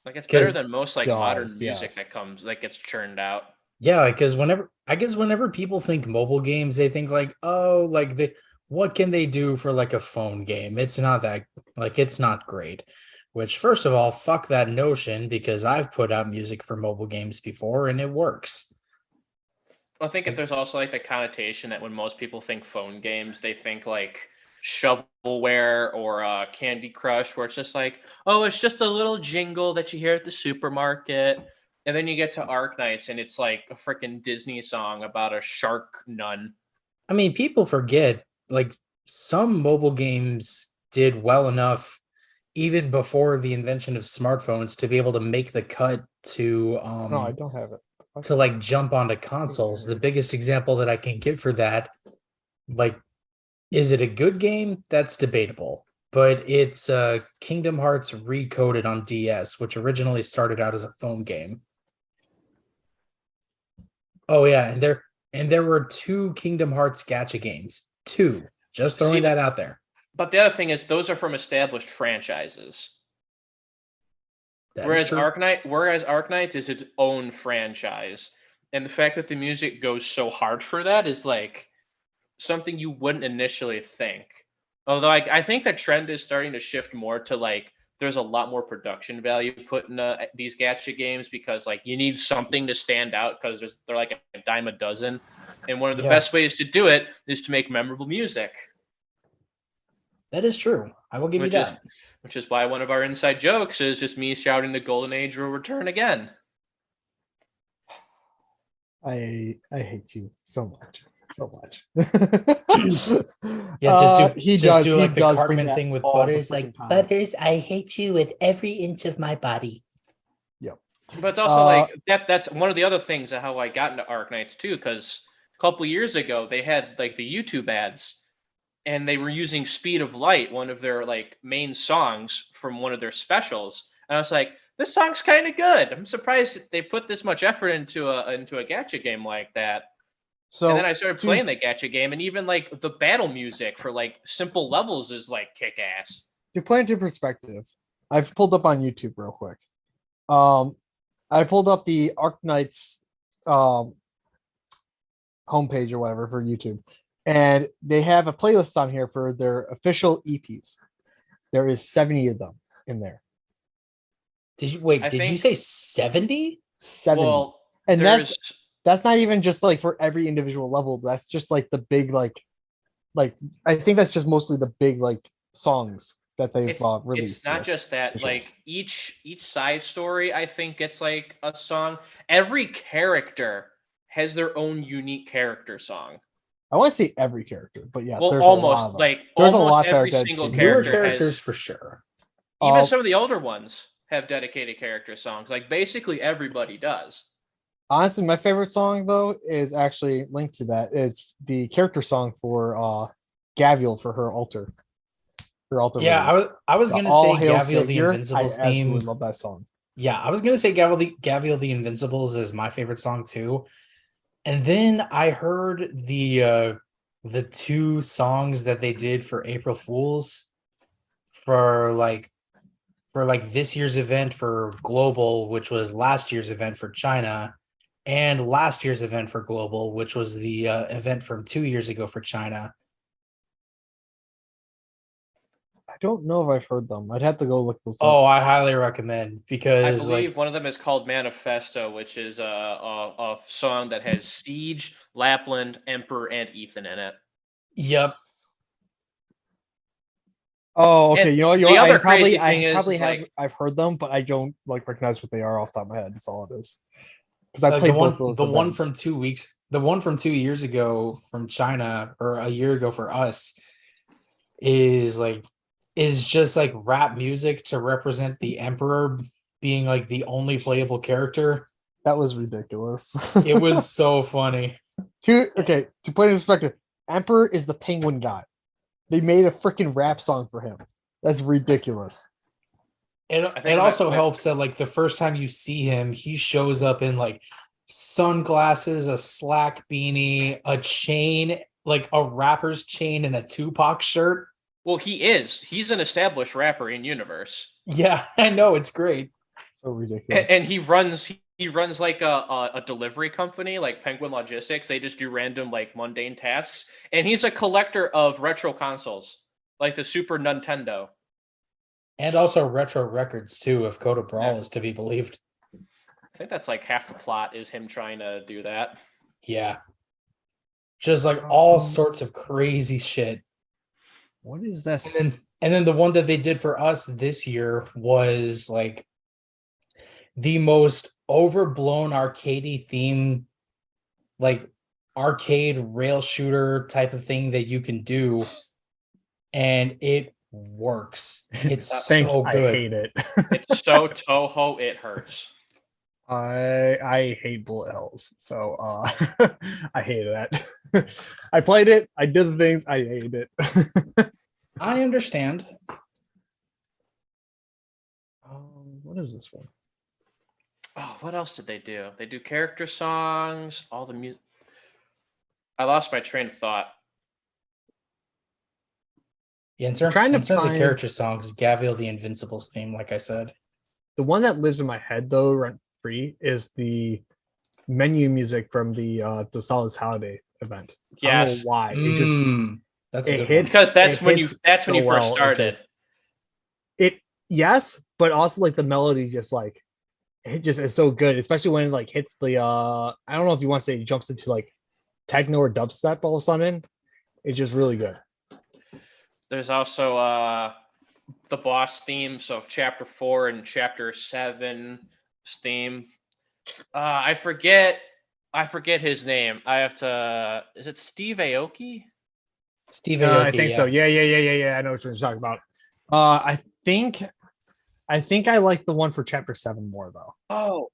Like, it's better than most like modern music that gets churned out. Yeah, because whenever people think mobile games, they think like, oh, like what can they do for like a phone game? It's not that, like, it's not great. Which, first of all, fuck that notion, because I've put out music for mobile games before and it works. I think if there's also like the connotation that when most people think phone games, they think like shovelware or Candy Crush, where it's just like, oh, it's just a little jingle that you hear at the supermarket. And then you get to Arknights and it's like a freaking Disney song about a shark nun. I mean, people forget, like, some mobile games did well enough even before the invention of smartphones to be able to make the cut to no, I don't have it. To like jump onto consoles. The biggest example that I can give for that, like, is it a good game? That's debatable. But it's Kingdom Hearts Recoded on DS, which originally started out as a phone game. Oh yeah, and there were 2 Kingdom Hearts gacha games. 2. Just throwing that out there. But the other thing is, those are from established franchises. Whereas Arknights is its own franchise. And the fact that the music goes so hard for that is like something you wouldn't initially think. Although I think the trend is starting to shift more to like, there's a lot more production value put in these gacha games, because like you need something to stand out, because they're like a dime a dozen. And one of the best ways to do it is to make memorable music. That is true. I will give you that. Which is why one of our inside jokes is just me shouting the golden age will return again. I hate you so much. Yeah, he just does do like the Cartman bring thing with all the Butters, like, freaking time. Butters, I hate you with every inch of my body. Yep. But it's also like that's one of the other things of how I got into Arknights too, because a couple years ago they had like the YouTube ads, and they were using Speed of Light, one of their like main songs from one of their specials. And I was like, this song's kind of good. I'm surprised that they put this much effort into a gacha game like that. So, and then I started playing the gacha game, and even like the battle music for like simple levels is like kick ass. To put into perspective, I've pulled up on YouTube real quick. I pulled up the Arknights homepage or whatever for YouTube, and they have a playlist on here for their official EPs. There is 70 of them in there. Did you say 70? 70. Well, and that's not even just like for every individual level. That's just like the big like I think that's just mostly the big like songs that they've released. It's not here. just that. Which Like is- each side story, I think gets like a song. Every character has their own unique character song. I want to say every character, but yes, Well, there's a lot of almost them. like There's a almost lot that are every single dedicated. Newer character characters has. for sure. Even some of the older ones have dedicated character songs. Like basically everybody does. Honestly, my favorite song though is actually linked to that. It's the character song for Gavial for her altar. Her altar. Yeah, release. I was The gonna All say Hail Gavial the Savior. I Invincibles absolutely theme. love that song. Yeah, I was gonna say Gavial the Invincibles is my favorite song too. And then I heard the two songs that they did for April Fools for like this year's event for Global, which was last year's event for China, and last year's event for Global, which was the event from 2 years ago for China. I don't know if I've heard them. I'd have to go look those up. Oh, I highly recommend I because believe like one of them is called Manifesto, which is a song that has Siege, Lapland, Emperor, and Ethan in it. yep. Oh, okay. And You know, the other crazy I thing is probably have like I've heard them, but I don't like recognize what they are off the top of my head. That's all it is. Because I Like played both those. the one events. from 2 weeks, the one from 2 years ago from China or a year ago for us is just like rap music to represent the Emperor being like the only playable character. That was ridiculous. It was so funny. to put it in perspective, Emperor is the penguin guy. They made a freaking rap song for him. That's ridiculous. It also helps that like the first time you see him, he shows up in like sunglasses, a slack beanie, a chain, like a rapper's chain, and a Tupac shirt. Well, he's an established rapper in universe. Yeah, I know, it's great. So ridiculous. And he runs like a delivery company, like Penguin Logistics. They just do random like mundane tasks, and he's a collector of retro consoles, like the Super Nintendo. And also retro records too, if Code of Brawl is to be believed. I think that's like half the plot is him trying to do that. Yeah. Just like all sorts of crazy shit. What is this? And then the one that they did for us this year was like the most overblown arcadey theme, like arcade rail shooter type of thing that you can do. And it works. It's so good. I hate it. It's so Toho, it hurts. I hate bullet hells, so I hated that. I played it. I did the things. I hated it. I understand. What is this one? Oh, what else did they do? They do character songs, all the music. I lost my train of thought. Yeah, in trying to terms of find- character songs, Gavial the Invincibles theme, like I said. The one that lives in my head though, rent free, is the menu music from the Solace Holiday event. I don't know Yes, why. That's a it good hits one. because that's it when you hits that's when you so first well, started. Yes, but also like the melody just like it just is so good, especially when it like hits the I don't know if you want to say it jumps into like techno or dubstep all of a sudden. It's just really good. There's also the boss theme, so chapter 4 and chapter 7 theme. I forget his name. I have to. Is it Steve Aoki? Steve Aoki, I think so. Yeah. I know what you're talking about. I think I like the one for chapter 7 more though. Oh,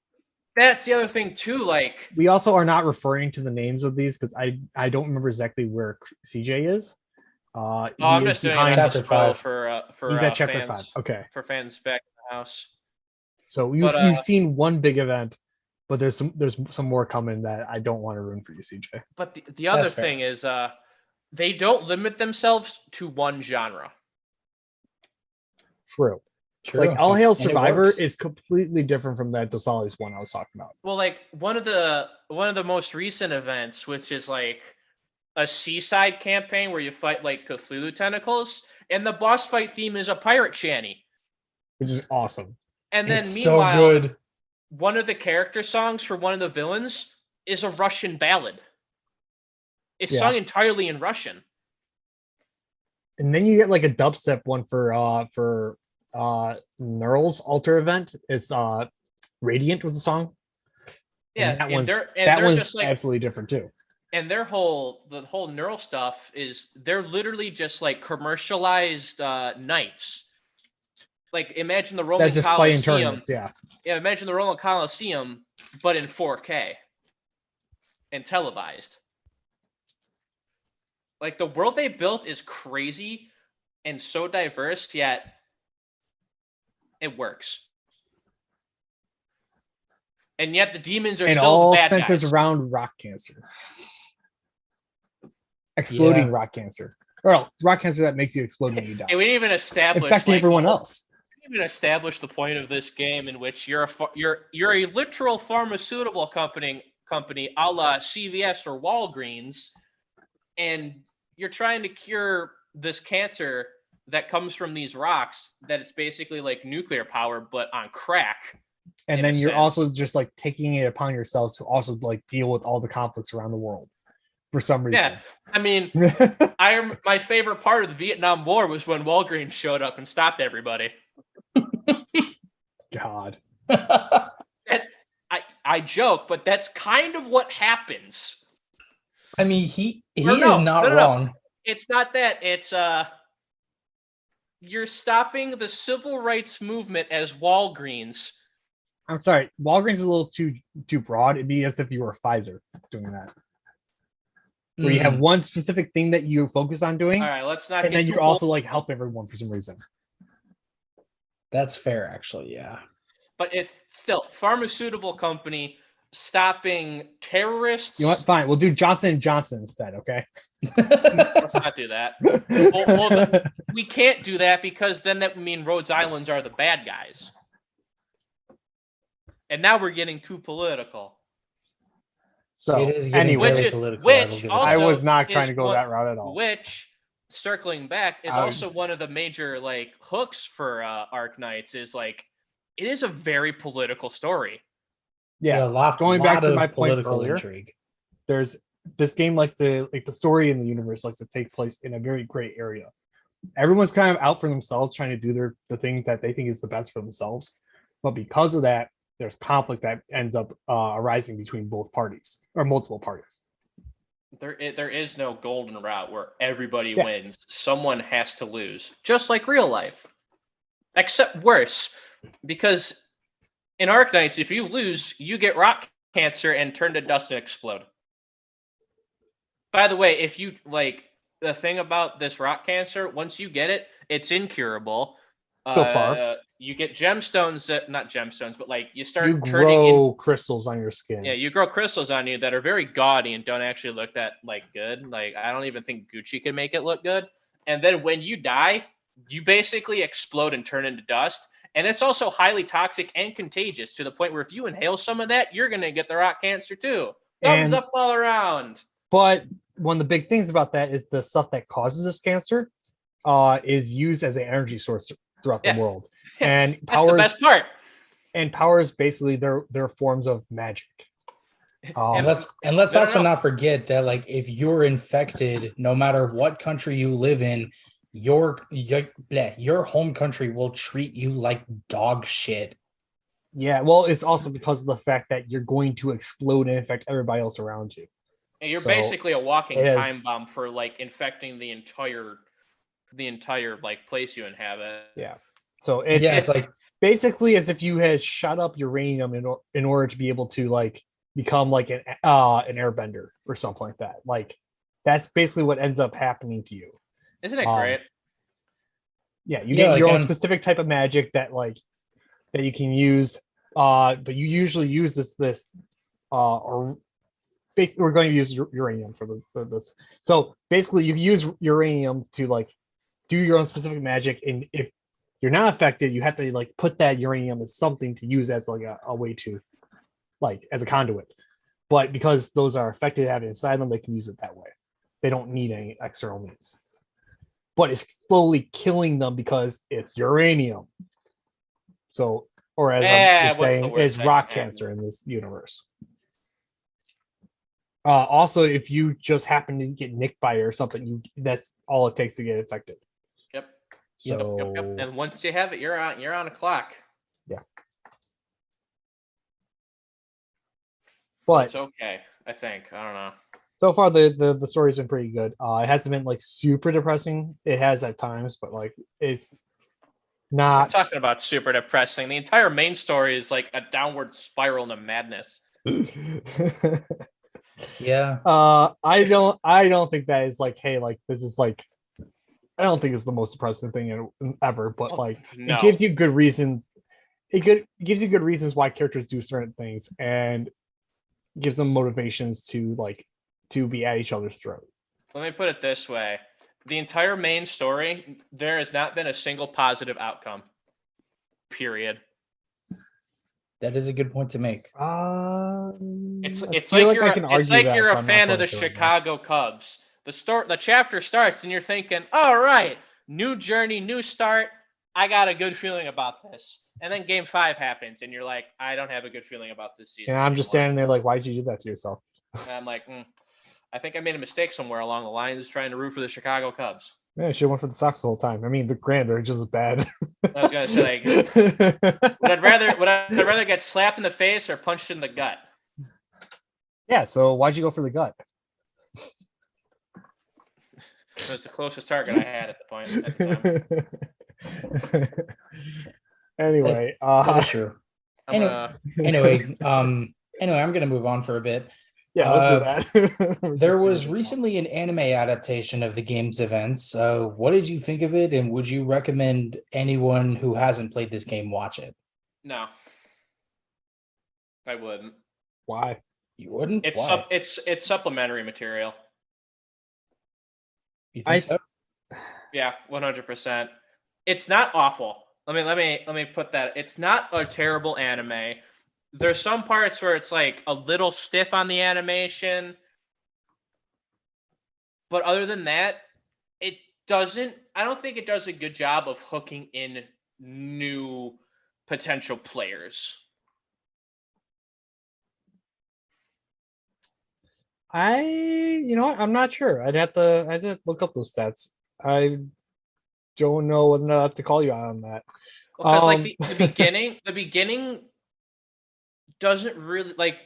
that's the other thing too. Like we also are not referring to the names of these because I don't remember exactly where CJ is. I'm just doing it chapter 5 for he's at chapter fans, 5. Okay, for fans back in the house. so you've seen one big event, but there's some more coming that I don't want to ruin for you, CJ. But the other That's fair. thing is they don't limit themselves to one genre. True. Like All Hail Survivor is completely different from that DeSalis one I was talking about. Well, like one of the most recent events, which is like a seaside campaign where you fight like Cthulhu tentacles, and the boss fight theme is a pirate shanty, which is awesome. And then it's meanwhile, so good. One of the character songs for one of the villains is a Russian ballad. It's sung entirely in Russian. And then you get like a dubstep one for Neural's Alter event. It's Radiant was the song. Yeah, and they're one's just like absolutely different too. And the whole Neural stuff is they're literally just like commercialized knights. Like imagine the Roman Just fighting Colosseum. tournaments, yeah. Yeah, imagine the Roman Colosseum, but in 4K and televised. Like the world they built is crazy and so diverse, yet it works. And yet the demons are and still all the bad centers guys. around rock cancer. Exploding rock cancer. Or rock cancer that makes you explode when you die. And we didn't even establish affecting everyone else. We didn't even establish the point of this game in which you're a literal pharmaceutical company a la CVS or Walgreens, and you're trying to cure this cancer that comes from these rocks that it's basically like nuclear power but on crack. And then you're also just like taking it upon yourselves to also like deal with all the conflicts around the world for some reason. Yeah, I mean, my favorite part of the Vietnam War was when Walgreens showed up and stopped everybody. God. I joke, but that's kind of what happens. I mean, he is not wrong. No. It's not that. It's you're stopping the civil rights movement as Walgreens. I'm sorry, Walgreens is a little too broad. It'd be as if you were Pfizer doing that. Where you have one specific thing that you focus on doing. All right, let's not. And then you're also like help everyone for some reason. That's fair, actually, yeah. But it's still pharmaceutical company stopping terrorists. You know what? Fine, we'll do Johnson & Johnson instead, okay? Let's not do that. We can't do that because then that would mean Rhode Island's are the bad guys. And now we're getting too political. So it is getting very political. I was not trying to go that route at all. Which, circling back, is also one of the major like hooks for Arknights is like it is a very political story. Yeah, going back to my point earlier, intrigue. There's this game likes to like the story in the universe likes to take place in a very gray area. Everyone's kind of out for themselves, trying to do the thing that they think is the best for themselves, but because of that, there's conflict that ends up arising between both parties or multiple parties. There is no golden route where everybody wins. Someone has to lose, just like real life, except worse, because in Arknights, if you lose, you get rock cancer and turn to dust and explode. By the way, if you like the thing about this rock cancer, once you get it, it's incurable. So far, you get gemstones not gemstones, but like you grow crystals on your skin. Yeah, you grow crystals on you that are very gaudy and don't actually look that like good. Like I don't even think Gucci can make it look good. And then when you die, you basically explode and turn into dust. And it's also highly toxic and contagious to the point where if you inhale some of that, you're gonna get the rock cancer too. Thumbs up all around. But one of the big things about that is the stuff that causes this cancer is used as an energy source throughout the world. And that's the best part. And powers basically their forms of magic. And let's also not forget that like if you're infected, no matter what country you live in, your home country will treat you like dog shit. Yeah, well, it's also because of the fact that you're going to explode and infect everybody else around you. And you're basically a walking time bomb for like infecting the entire like place you inhabit. Yeah. So it's like basically as if you had shot up uranium in order to be able to like become like an airbender or something like that. Like that's basically what ends up happening to you. Isn't it great? Yeah, you get your own specific type of magic that like that you can use. But you usually use this or basically we're going to use uranium for this. So basically you use uranium to like do your own specific magic, and if you're not affected, you have to like put that uranium as something to use as like a way to like as a conduit. But because those are affected, have it inside them, they can use it that way. They don't need any external means. But it's slowly killing them because it's uranium. So, or as I'm saying, is rock cancer in this universe. Also, if you just happen to get nicked by it or something, that's all it takes to get infected. Yep. So Yep. And once you have it, you're on a clock. Yeah. But But it's okay, I think. I don't know. so far the story's been pretty good. It hasn't been like super depressing. It has at times, but like it's I'm not. talking about super depressing. The entire main story is like a downward spiral into madness. Yeah. I don't think that is like, hey, like this is like, I don't think it's the most depressing thing ever, but like No. it gives you good reasons. Gives you good reasons why characters do certain things and gives them motivations to be at each other's throat. Let me put it this way. The entire main story, there has not been a single positive outcome. Period. That is a good point to make. It's like you're a fan of the Chicago Cubs. The chapter starts and you're thinking, all right, new journey, new start. I got a good feeling about this. And then game 5 happens and you're like, I don't have a good feeling about this season. And I'm just standing there like, why'd you do that to yourself? And I'm like, I think I made a mistake somewhere along the lines trying to root for the Chicago Cubs. Yeah, I should have went for the Sox the whole time. I mean, the Grand, they're just as bad. I was gonna say, like, would I rather get slapped in the face or punched in the gut? Yeah, so why'd you go for the gut? It was the closest target I had at the time. Anyway, that's true. Anyway, I'm gonna move on for a bit. Yeah, let's do that. There was recently an anime adaptation of the game's events. What did you think of it, and would you recommend anyone who hasn't played this game watch it? No, I wouldn't. Why? You wouldn't? It's supplementary material. You think so? Yeah, 100%. It's not awful. Let me put that. It's not a terrible anime. There's some parts where it's like a little stiff on the animation, but other than that, I don't think it does a good job of hooking in new potential players. I'm not sure. I'd have to look up those stats. I don't know what not to call you on that. Because like the beginning doesn't really like.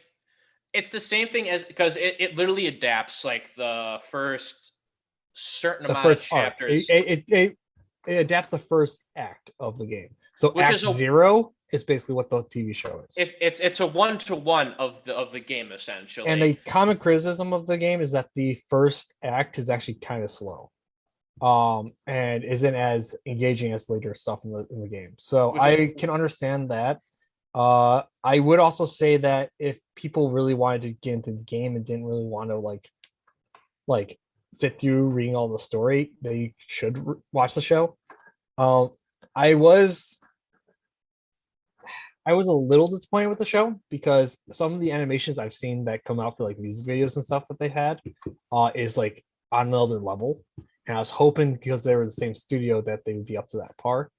It's the same thing as because it literally adapts like the first certain amount of chapters. It adapts the first act of the game. So Act 0 is basically what the TV show is. It's a 1-to-1 of the game essentially. And a common criticism of the game is that the first act is actually kind of slow, and isn't as engaging as later stuff in the game. So I can understand that. I would also say that if people really wanted to get into the game and didn't really want to like sit through reading all the story, they should watch the show. I was a little disappointed with the show because some of the animations I've seen that come out for like these videos and stuff that they had is like on another level. And I was hoping because they were the same studio that they would be up to that par.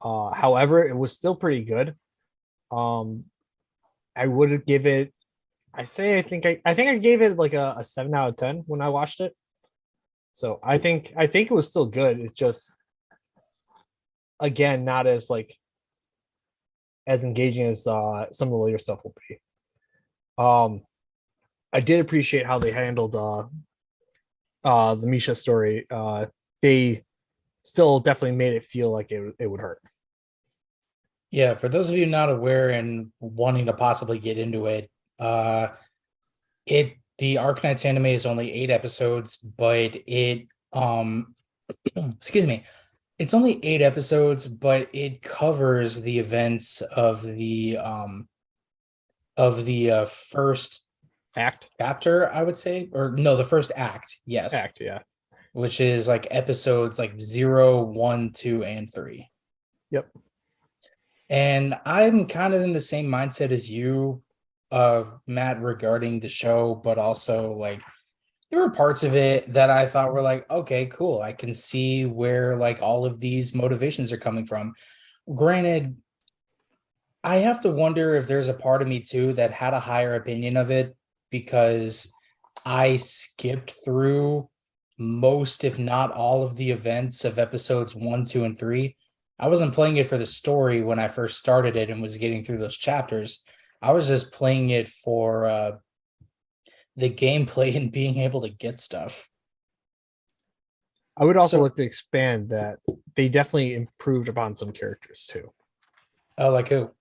However, it was still pretty good. I would give it. I think I gave it like a 7 out of 10 when I watched it. So I think it was still good. It's just again not as as engaging as some of the later stuff will be. I did appreciate how they handled the Misha story. They still definitely made it feel like it would hurt. Yeah, for those of you not aware and wanting to possibly get into it, the Arknights anime is only 8 episodes, but it excuse me, it's only 8 episodes, but it covers the events of the first act chapter, I would say, or no, the first act. Yes, act, yeah, which is like episodes like 0, 1, 2, and 3. Yep. And I'm kind of in the same mindset as you, Matt, regarding the show, but also like there were parts of it that I thought were like, okay, cool. I can see where like all of these motivations are coming from. Granted, I have to wonder if there's a part of me too that had a higher opinion of it because I skipped through most, if not all, of the events of episodes 1, 2, and 3. I wasn't playing it for the story when I first started it and was getting through those chapters. I was just playing it for the gameplay and being able to get stuff. I would also So- like to expand that they definitely improved upon some characters too. Oh, like who?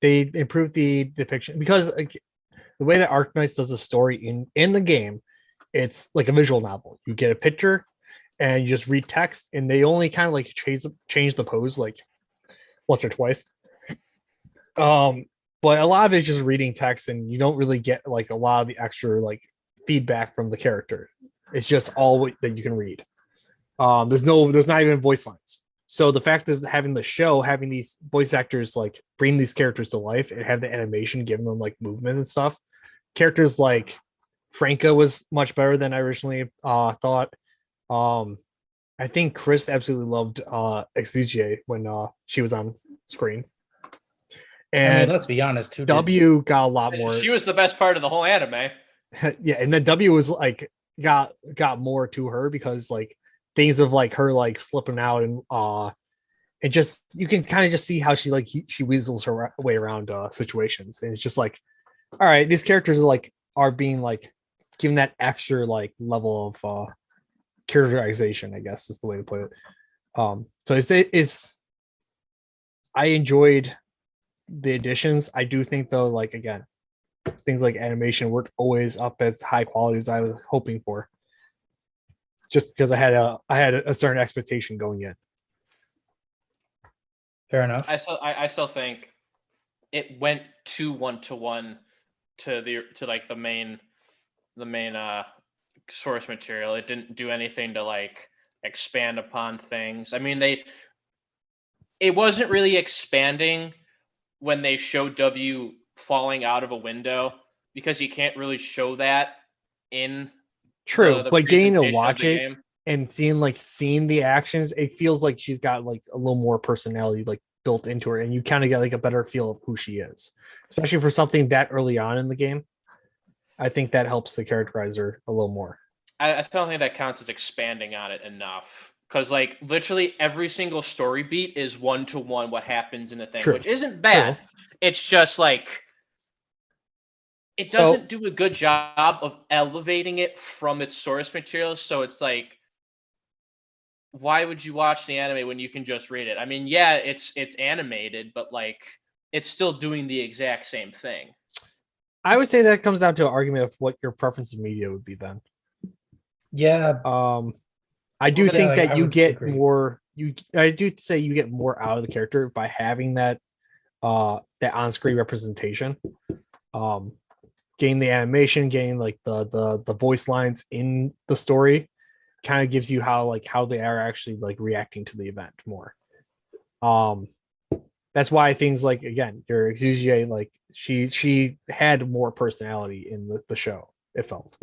They improved the depiction because like, the way that Arknights does a story in the game, it's like a visual novel. You get a picture and you just read text, and they only kind of like change the pose like once or twice. But a lot of it's just reading text, and you don't really get like a lot of the extra like feedback from the character. It's just all that you can read. There's not even voice lines. So the fact of having the show, having these voice actors like bring these characters to life and have the animation giving them like movement and stuff. Characters like Franca was much better than I originally thought. I think Chris absolutely loved Exugie when she was on screen. And I mean, let's be honest, who did? W got a lot more. She was the best part of the whole anime. Yeah, and then W was like got more to her because like things of like her like slipping out and just you can kind of just see how she weasels her way around situations, and it's just like, all right, these characters are being like given that extra like level of characterization, I guess is the way to put it. So it's I enjoyed the additions. I do think though, like again, things like animation weren't always up as high quality as I was hoping for. Just because I had a certain expectation going in. Fair enough. I still think it went too 1-to-1 to the main source material. It didn't do anything to like expand upon things. I mean, it wasn't really expanding when they showed W falling out of a window, because you can't really show that in True, the but getting to presentation of watch the it game. and seeing the actions, it feels like she's got like a little more personality like built into her, and you kind of get like a better feel of who she is, especially for something that early on in the game. I think that helps to characterize her a little more. I still don't think that counts as expanding on it enough, because like literally every single story beat is 1-to-1 what happens in the thing, True. which isn't bad. True. It's just like it doesn't do a good job of elevating it from its source material. So it's like, why would you watch the anime when you can just read it? I mean, yeah, it's animated, but like it's still doing the exact same thing. I would say that comes down to an argument of what your preference of media would be then. Yeah. I do Well, think like, that I you would get agree. more. I do say you get more out of the character by having that on-screen representation. Getting the animation, getting like the voice lines in the story, kind of gives you how they are actually like reacting to the event more. That's why things like again your Exugie, like she had more personality in the show. It felt.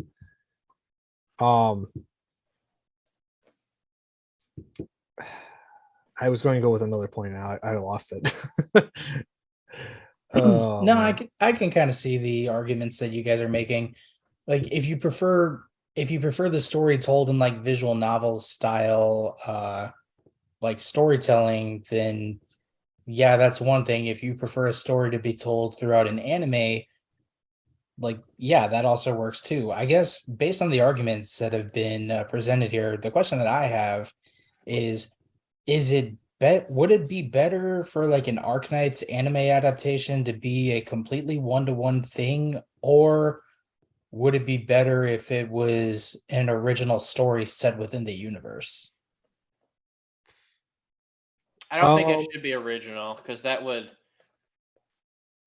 I was going to go with another point and I lost it. No, man. I can kind of see the arguments that you guys are making. Like if you prefer the story told in like visual novel style like storytelling, then yeah, that's one thing. If you prefer a story to be told throughout an anime, like yeah, that also works too. I guess based on the arguments that have been presented here, the question that I have is it would it be better for like an Arknights anime adaptation to be a completely one-to-one thing, or would it be better if it was an original story set within the universe? I don't think it should be original, because that wouldn't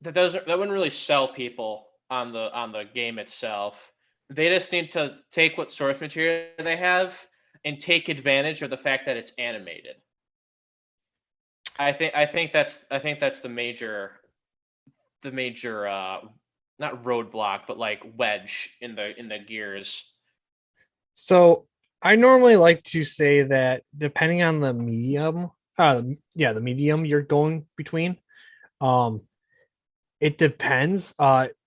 really sell people on the game itself. They just need to take what source material they have and take advantage of the fact that it's animated. I think that's the major not roadblock, but like wedge in the gears. So I normally like to say that depending on the medium, the medium you're going between, it depends.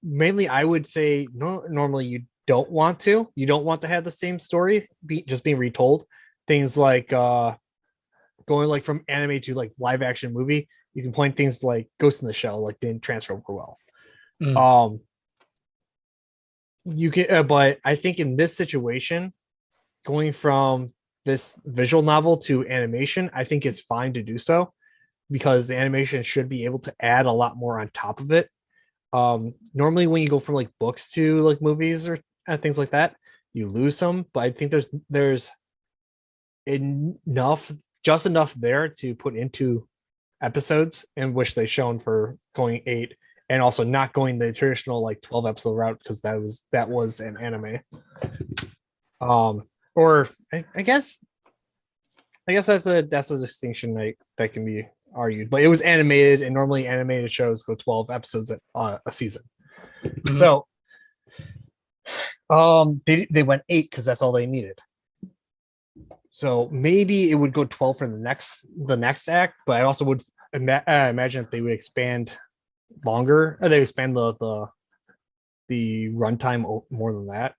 Mainly, I would say normally you don't want to. You don't want to have the same story just being retold. Things like going like from anime to like live action movie. You can point things like Ghost in the Shell, like didn't transfer over well. You can, but I think in this situation, going from this visual novel to animation, I think it's fine to do so because the animation should be able to add a lot more on top of it. Normally when you go from like books to like movies or things like that, you lose some, but I think there's enough, just enough there to put into episodes, in which they shown for going 8, and also not going the traditional like 12 episode route because that was an anime. Or I guess that's a distinction that can be argued, but it was animated, and normally animated shows go 12 episodes a season. So they went 8 because that's all they needed. So maybe it would go 12 for the next act, but I also would imagine if they would expand longer, or they expand the runtime more than that,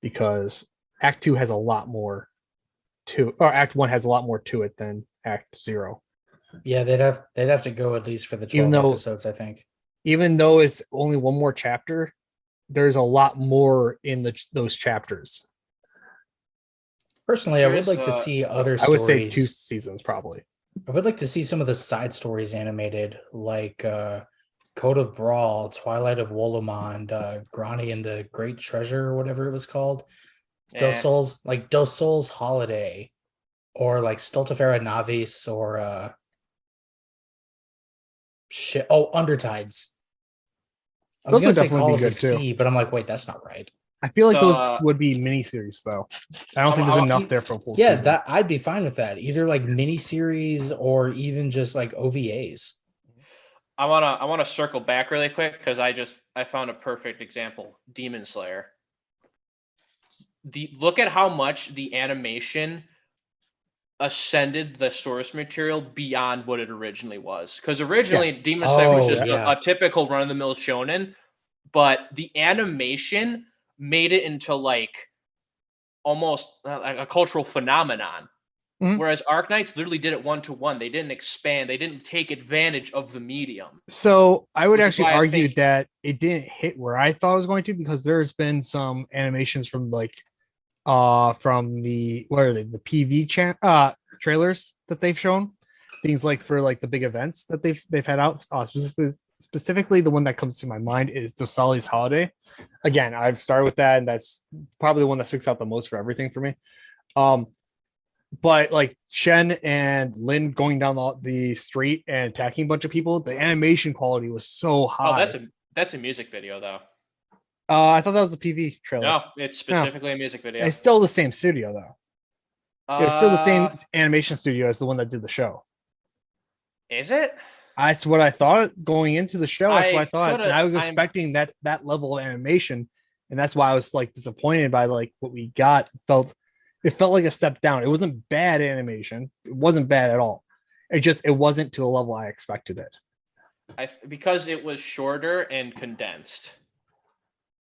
because Act 2 has a lot more or Act 1 has a lot more to it than Act 0. Yeah, they'd have to go at least for the 12 episodes, I think. Even though it's only one more chapter, there's a lot more in those chapters. Personally, I would like to see other stories. I would say 2 seasons, probably. I would like to see some of the side stories animated, like Code of Brawl, Twilight of Wolomond, Grani and the Great Treasure, or whatever it was called. Dos Souls Holiday, or like Stultifera Navis, or Undertides. I was going to say Call of the Sea, but I'm like, wait, that's not right. I feel like those would be miniseries, though. I don't think there's enough there for a full season. Yeah, I'd be fine with that. Either like miniseries or even just like OVAs. I wanna circle back really quick because I found a perfect example. Demon Slayer. Look at how much the animation ascended the source material beyond what it originally was. Because originally Demon Slayer was just a typical run-of-the-mill shonen, but the animation made it into like almost like a cultural phenomenon. Whereas Arknights literally did it 1-to-1. They didn't expand. They didn't take advantage of the medium. So I would actually argue that it didn't hit where I thought it was going to, because there's been some animations from like from the the PV trailers that they've shown, things like for like the big events that they've had out. Specifically, the one that comes to my mind is Dosali's Holiday. Again, I've started with that, and that's probably the one that sticks out the most for everything for me. But like Shen and Lin going down the street and attacking a bunch of people, the animation quality was so high. Oh, that's a music video though. I thought that was the PV trailer. No, it's specifically a music video. It's still the same studio though. It was still the same animation studio as the one that did the show. Is it? That's what I thought going into the show. That's what I thought. And I was expecting that level of animation, and that's why I was like disappointed by like what we got. It felt like a step down. It wasn't bad animation. It wasn't bad at all. It wasn't to the level I expected it. Because it was shorter and condensed.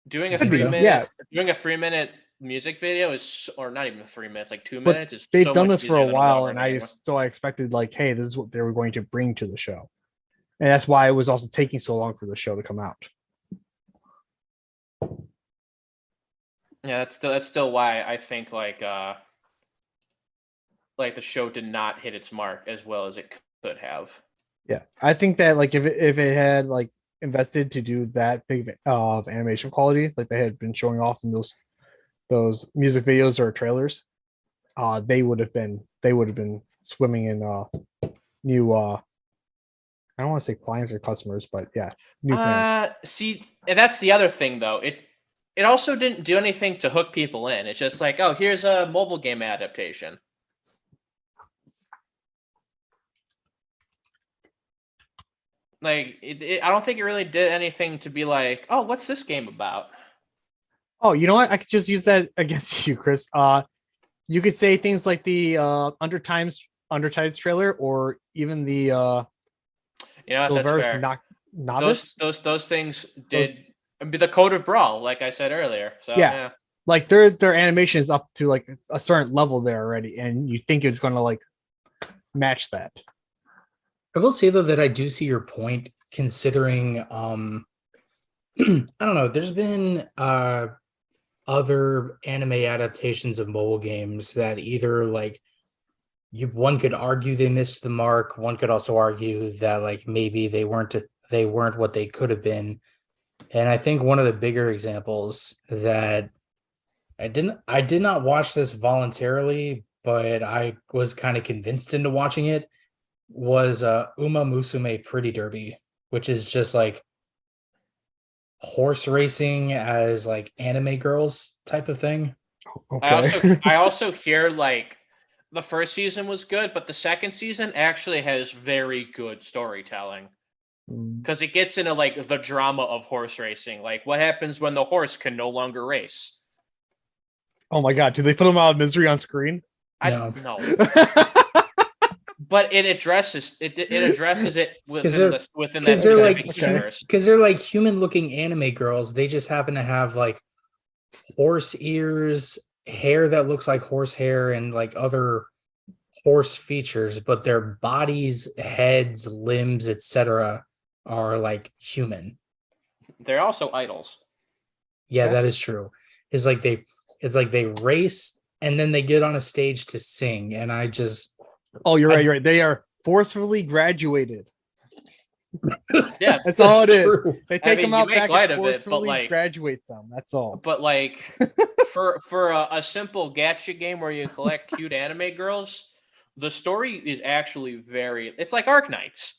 Doing a 3-minute music video is, or not even 3 minutes, like 2 minutes is. They've done this for a while, and I expected like, hey, this is what they were going to bring to the show, and that's why it was also taking so long for the show to come out. Yeah, that's still why I think like the show did not hit its mark as well as it could have. Yeah, I think that like if it had like invested to do that big of animation quality like they had been showing off in those music videos or trailers, they would have been swimming in new I don't want to say clients or customers, but yeah, new fans. See, that's the other thing though. It also didn't do anything to hook people in. It's just like, oh, here's a mobile game adaptation. Like, I don't think it really did anything to be like, oh, what's this game about? Oh, you know what? I could just use that against you, Chris. You could say things like the Undertides trailer, or even the that's fair. Novice. Those things did The Code of Brawl, like I said earlier. So yeah. Like their animation is up to like a certain level there already, and you think it's going to like match that. I will say though that I do see your point, considering I don't know, there's been other anime adaptations of mobile games that either like one could argue they missed the mark, one could also argue that like maybe they weren't what they could have been. And I think one of the bigger examples that I did not watch this voluntarily, but I was kind of convinced into watching it, was Uma Musume Pretty Derby, which is just like horse racing as like anime girls type of thing. Okay. I also hear like the first season was good, but the second season actually has very good storytelling. Because it gets into like the drama of horse racing, like what happens when the horse can no longer race. Oh my god, do they put them out of misery on screen? I don't know. But it addresses it within that specific universe. Because they're like human looking anime girls. They just happen to have like horse ears, hair that looks like horse hair, and like other horse features, but their bodies, heads, limbs, etc. are like human. They're also idols. Yeah, that is true. It's like they race and then they get on a stage to sing, and I just you're right. They are forcefully graduated. Yeah, that's all it is. True. They take them out back and forcefully like, graduate them. That's all. But like for a simple gacha game where you collect cute anime girls, the story is actually it's like Arknights.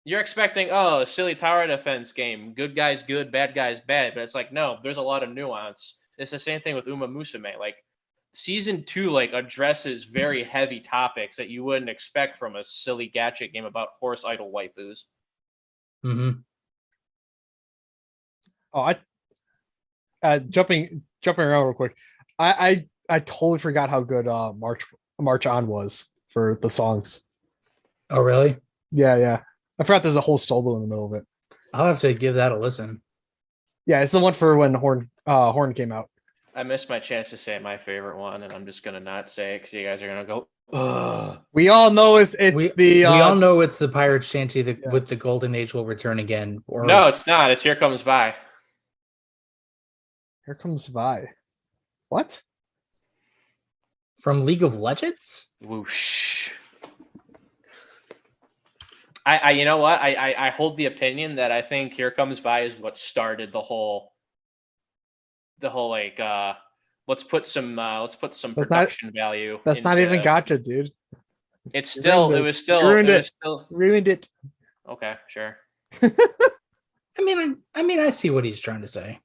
You're expecting, a silly tower defense game, good guys good, bad guys bad, but it's like, no, there's a lot of nuance. It's the same thing with Uma Musume. Like season 2 like addresses very heavy topics that you wouldn't expect from a silly gacha game about horse idol waifus. Mm-hmm. Oh, jumping around real quick. I totally forgot how good March On was for the songs. Oh really? Yeah. I forgot there's a whole solo in the middle of it. I'll have to give that a listen. Yeah, it's the one for when Horn came out. I missed my chance to say my favorite one, and I'm just gonna not say it because you guys are gonna go. Ugh. We all know we all know it's the pirate shanty with the golden age will return again. Or no, it's not. It's Here Comes Vi. Here Comes Vi. What? From League of Legends? Whoosh. I you know what? I hold the opinion that I think Here Comes Vi is what started the whole like let's put some production value. That's not even gacha, dude. It's still ruined it. Okay, sure. I mean I see what he's trying to say.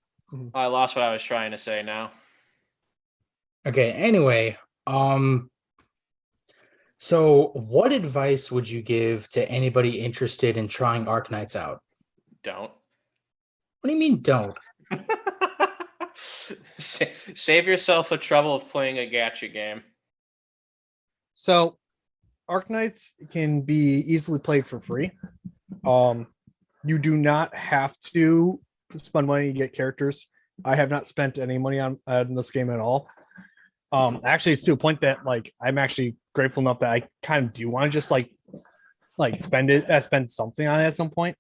I lost what I was trying to say now. Okay, anyway, so what advice would you give to anybody interested in trying Arknights out? Don't. What do you mean don't? Save yourself the trouble of playing a gacha game. So Arknights can be easily played for free. You do not have to spend money to get characters. I have not spent any money on this game at all. Actually, it's to a point that like I'm actually grateful enough that I kind of do want to just like spend something on it at some point,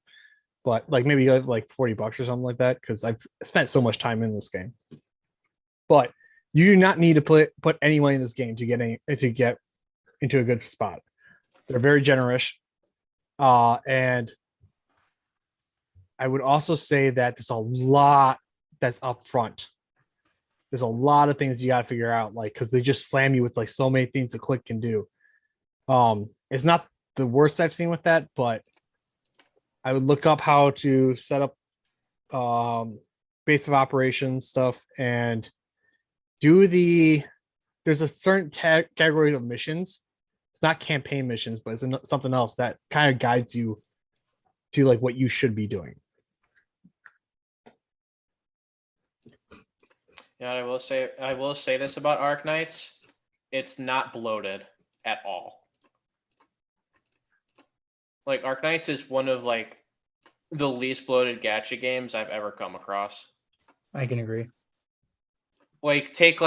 but like maybe like $40 or something like that because I've spent so much time in this game. But you do not need to put any money in this game to get into a good spot. They're very generous, and I would also say that there's a lot that's up front. There's a lot of things you got to figure out, like, because they just slam you with like so many things a click can do. It's not the worst I've seen with that, but I would look up how to set up base of operations stuff and there's a certain category of missions. It's not campaign missions, but it's something else that kind of guides you to like what you should be doing. You know, I will say this about Arknights. It's not bloated at all. Like Arknights is one of like the least bloated gacha games I've ever come across. I can agree. Like take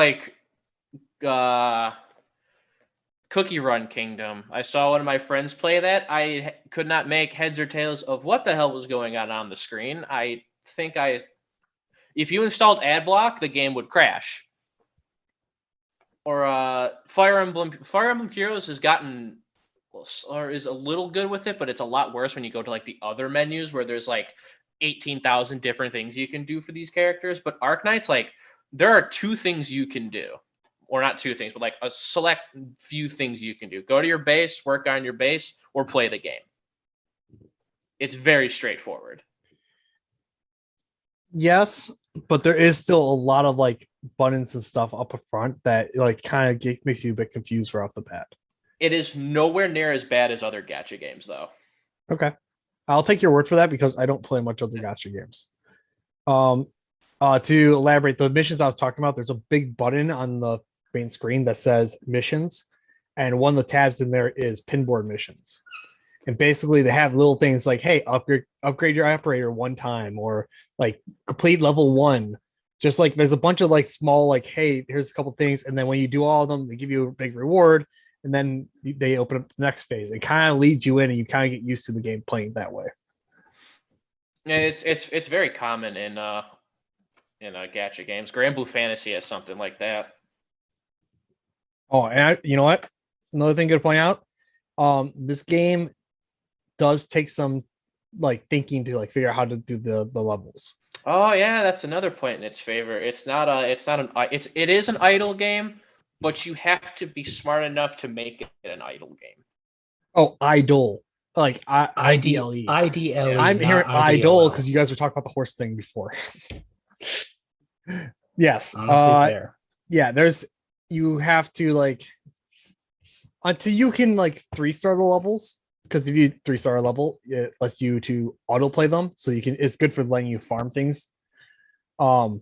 Cookie Run Kingdom. I saw one of my friends play that. I could not make heads or tails of what the hell was going on the screen. I think if you installed Adblock, the game would crash. Or Fire Emblem Heroes has gotten, or is a little good with it, but it's a lot worse when you go to like the other menus where there's like 18,000 different things you can do for these characters. But Arknights, like, there are 2 things you can do, or not 2 things, but like a select few things you can do. Go to your base, work on your base, or play the game. It's very straightforward. Yes, but there is still a lot of like buttons and stuff up front that like kind of makes you a bit confused right off the bat. It is nowhere near as bad as other gacha games, though. Okay, I'll take your word for that because I don't play much other gacha games. To elaborate, the missions I was talking about, there's a big button on the main screen that says missions, and one of the tabs in there is pinboard missions. And basically, they have little things like, "Hey, upgrade your operator 1 time," or like complete level 1. Just like there's a bunch of like small, like, "Hey, here's a couple things," and then when you do all of them, they give you a big reward, and then they open up the next phase. It kind of leads you in, and you kind of get used to the game playing that way. Yeah, it's very common in gacha games. Grand Blue Fantasy has something like that. Oh, and you know what? Another thing to point out, this game does take some like thinking to like figure out how to do the levels. Oh yeah, that's another point in its favor. It is an idle game, but you have to be smart enough to make it an idle game. Oh, idle. Like IDLE. IDLE. I'm hearing idle because you guys were talking about the horse thing before. Yes. Honestly, fair. Yeah, you have to like until you can like 3-star the levels, because if you 3-star a level, it lets you to autoplay them, so you can. It's good for letting you farm things. Until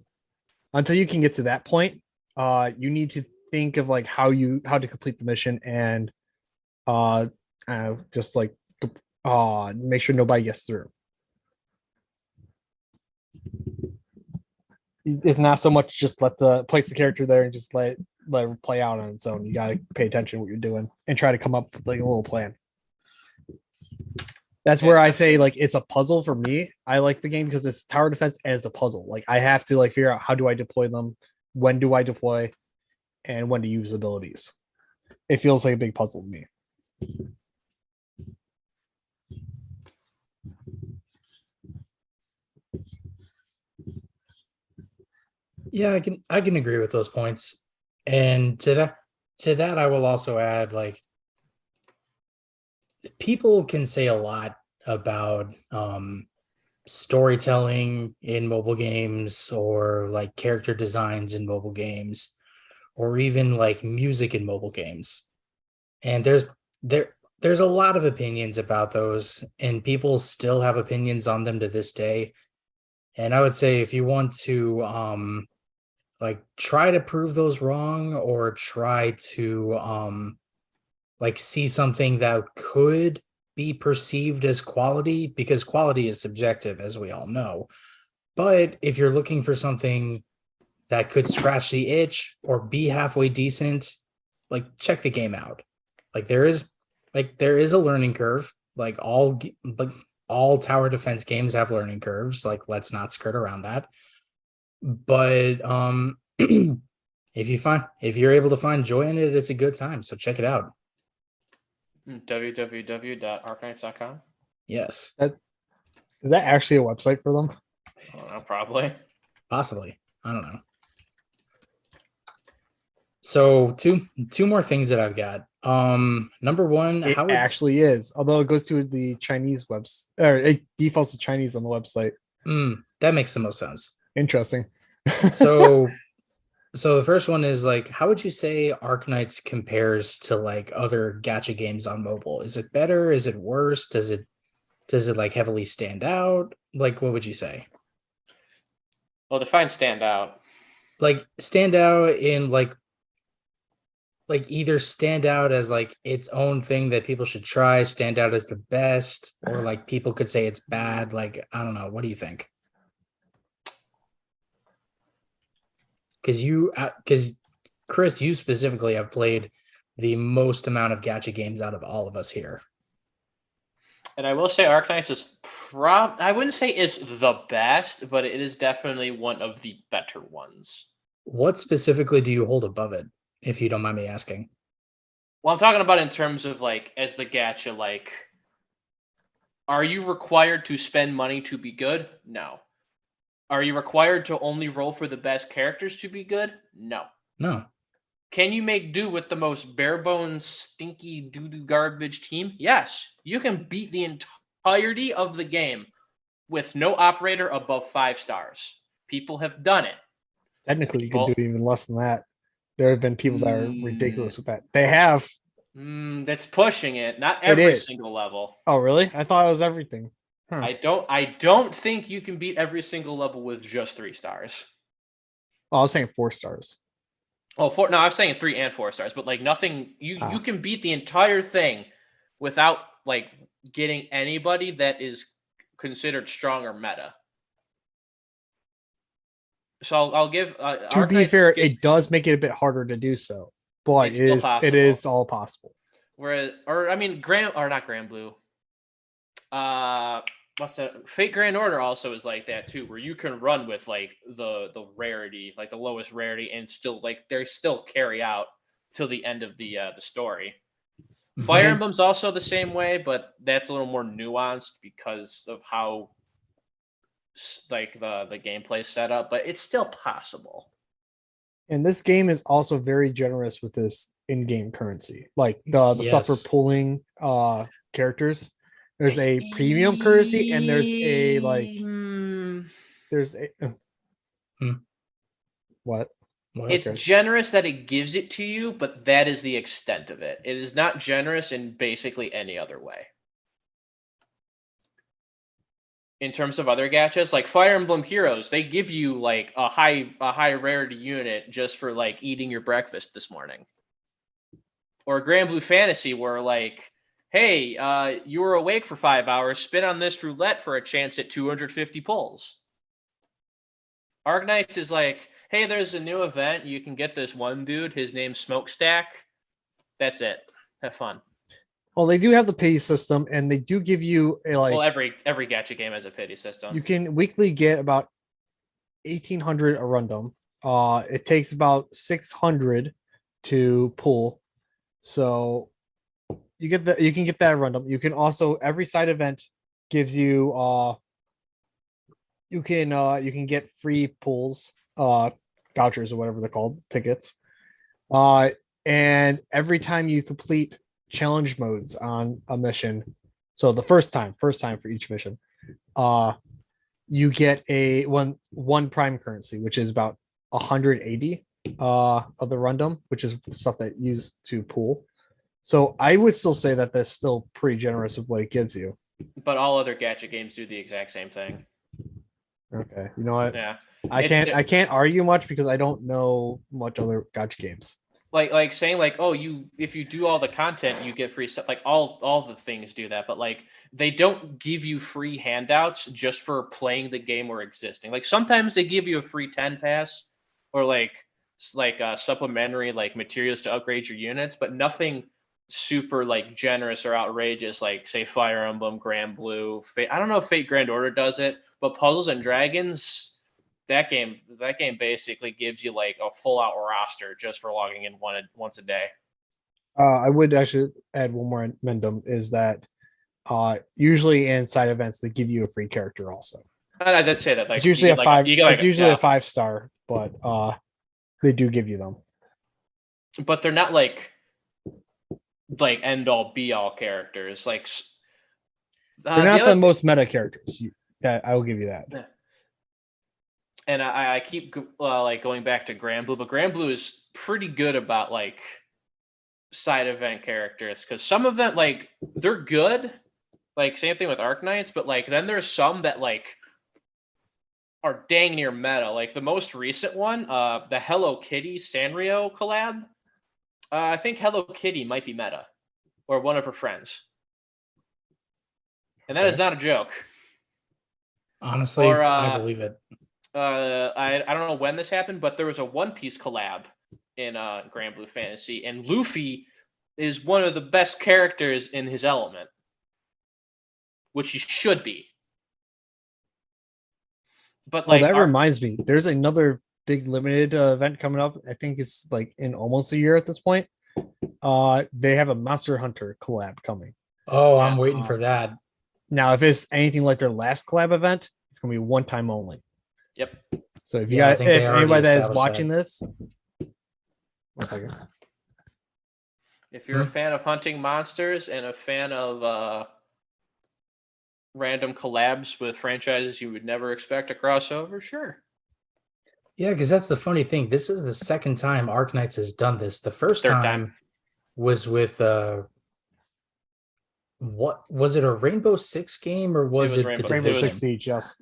you can get to that point, you need to think of like how to complete the mission and just like make sure nobody gets through. It's not so much just place the character there and just let it play out on its own. You got to pay attention to what you're doing and try to come up with like a little plan. That's where I say like it's a puzzle for me. I like the game because it's tower defense and it's a puzzle. Like I have to like figure out how do I deploy them, when do I deploy, and when to use abilities. It feels like a big puzzle to me. Yeah, I can agree with those points. And to that I will also add, like, people can say a lot about storytelling in mobile games, or like character designs in mobile games, or even like music in mobile games. And there's a lot of opinions about those, and people still have opinions on them to this day. And I would say if you want to like try to prove those wrong, or try to like see something that could be perceived as quality, because quality is subjective, as we all know. But if you're looking for something that could scratch the itch or be halfway decent, like, check the game out. Like there is a learning curve. Like all tower defense games have learning curves. Like, let's not skirt around that. But if you're able to find joy in it, it's a good time. So check it out. www.arknights.com. Yes. Is that actually a website for them? I don't know, probably. Possibly. I don't know. So two more things that I've got. Number one, it actually is, although it goes to the Chinese website, or it defaults to Chinese on the website. That makes the most sense. Interesting. So the first one is, like, how would you say Arknights compares to like other gacha games on mobile? Is it better? Is it worse? Does it like heavily stand out? Like, what would you say? Well, define stand out. Like, stand out in like like either stand out as like its own thing that people should try, stand out as the best, or like people could say it's bad. Like, I don't know. What do you think? Because Chris, you specifically have played the most amount of gacha games out of all of us here. And I will say Arknights is I wouldn't say it's the best, but it is definitely one of the better ones. What specifically do you hold above it, if you don't mind me asking? Well, I'm talking about in terms of like as the gacha, like, are you required to spend money to be good? No. Are you required to only roll for the best characters to be good? No. No. Can you make do with the most bare bones, stinky doo-doo garbage team? Yes. You can beat the entirety of the game with no operator above 5 stars. People have done it. Technically, you could do even less than that. There have been people that are ridiculous with that. They have. That's pushing it. Not every single level. Oh, really? I thought it was everything. Huh. I don't think you can beat every single level with just 3 stars. Oh, I was saying 4 stars. Oh, no, I'm saying 3 and 4 stars, but like nothing. You can beat the entire thing without like getting anybody that is considered strong or meta. So I'll give. To be fair, it does make it a bit harder to do so, but it is all possible. Whereas, or I mean, not Grand Blue. What's that? Fate Grand Order also is like that too, where you can run with like the rarity, like the lowest rarity, and still like they still carry out till the end of the story. Fire Emblem's also the same way, but that's a little more nuanced because of how like the gameplay set up, but it's still possible. And this game is also very generous with this in-game currency, like the stuff for pulling characters. There's a premium currency, and there's a like there's a what? It's generous that it gives it to you, but that is the extent of it. It is not generous in basically any other way. In terms of other gachas, like Fire Emblem Heroes, they give you like a high rarity unit just for like eating your breakfast this morning. Or Grand Blue Fantasy, where like, hey, you were awake for 5 hours, spin on this roulette for a chance at 250 pulls. Arknights is like, hey, there's a new event. You can get this one dude. His name's Smokestack. That's it. Have fun. Well, they do have the pity system, and they do give you a like. Well, every gacha game has a pity system. You can weekly get about 1,800 a random. It takes about 600 to pull, so you get that. You can get that random. You can also every side event gives you you can get free pulls, vouchers or whatever they're called, tickets. And every time you complete challenge modes on a mission, so the first time for each mission, you get a one prime currency, which is about 180 of the random, which is stuff that used to pool. So I would still say that that's still pretty generous of what it gives you. But all other gacha games do the exact same thing. Okay, you know what? Yeah, I can't argue much because I don't know much other gacha games. Like saying like, oh, if you do all the content, you get free stuff. Like all the things do that, but like they don't give you free handouts just for playing the game or existing. Like sometimes they give you a free 10 pass or like supplementary like materials to upgrade your units, but nothing super like generous or outrageous like say Fire Emblem, Grand Blue, Fate. I don't know if Fate Grand Order does it, but Puzzles and Dragons, that game basically gives you like a full out roster just for logging in once a day. I would actually add one more amendum is that usually in side events they give you a free character also. I did say that like it's usually a 5. It's usually a 5-star, but they do give you them. But they're not like end all be all characters. Like they're not the most meta characters. I will give you that. Yeah. And I keep like going back to Grand Blue, but Grand Blue is pretty good about like side event characters because some of them like they're good, like same thing with Arknights, but like then there's some that like are dang near meta. Like the most recent one, the Hello Kitty Sanrio collab. I think Hello Kitty might be meta, or one of her friends, and that is not a joke. Honestly, Or I believe it. I don't know when this happened, but there was a One Piece collab in Grand Blue Fantasy, and Luffy is one of the best characters in his element, which he should be. But Well, that reminds me, there's another big limited event coming up. I think it's like in almost a year at this point. They have a Monster Hunter collab coming. Oh, I'm waiting for that. Now, if it's anything like their last collab event, it's gonna be one time only. Yep. So if if anybody that is watching this, 1 second. If you're a fan of hunting monsters and a fan of random collabs with franchises you would never expect to cross over, sure. Yeah, because that's the funny thing. This is the second time Arknights has done this. The first Third time was with what was it, a Rainbow Six game, or was it Rainbow- the Rainbow Division? Six Siege, yes.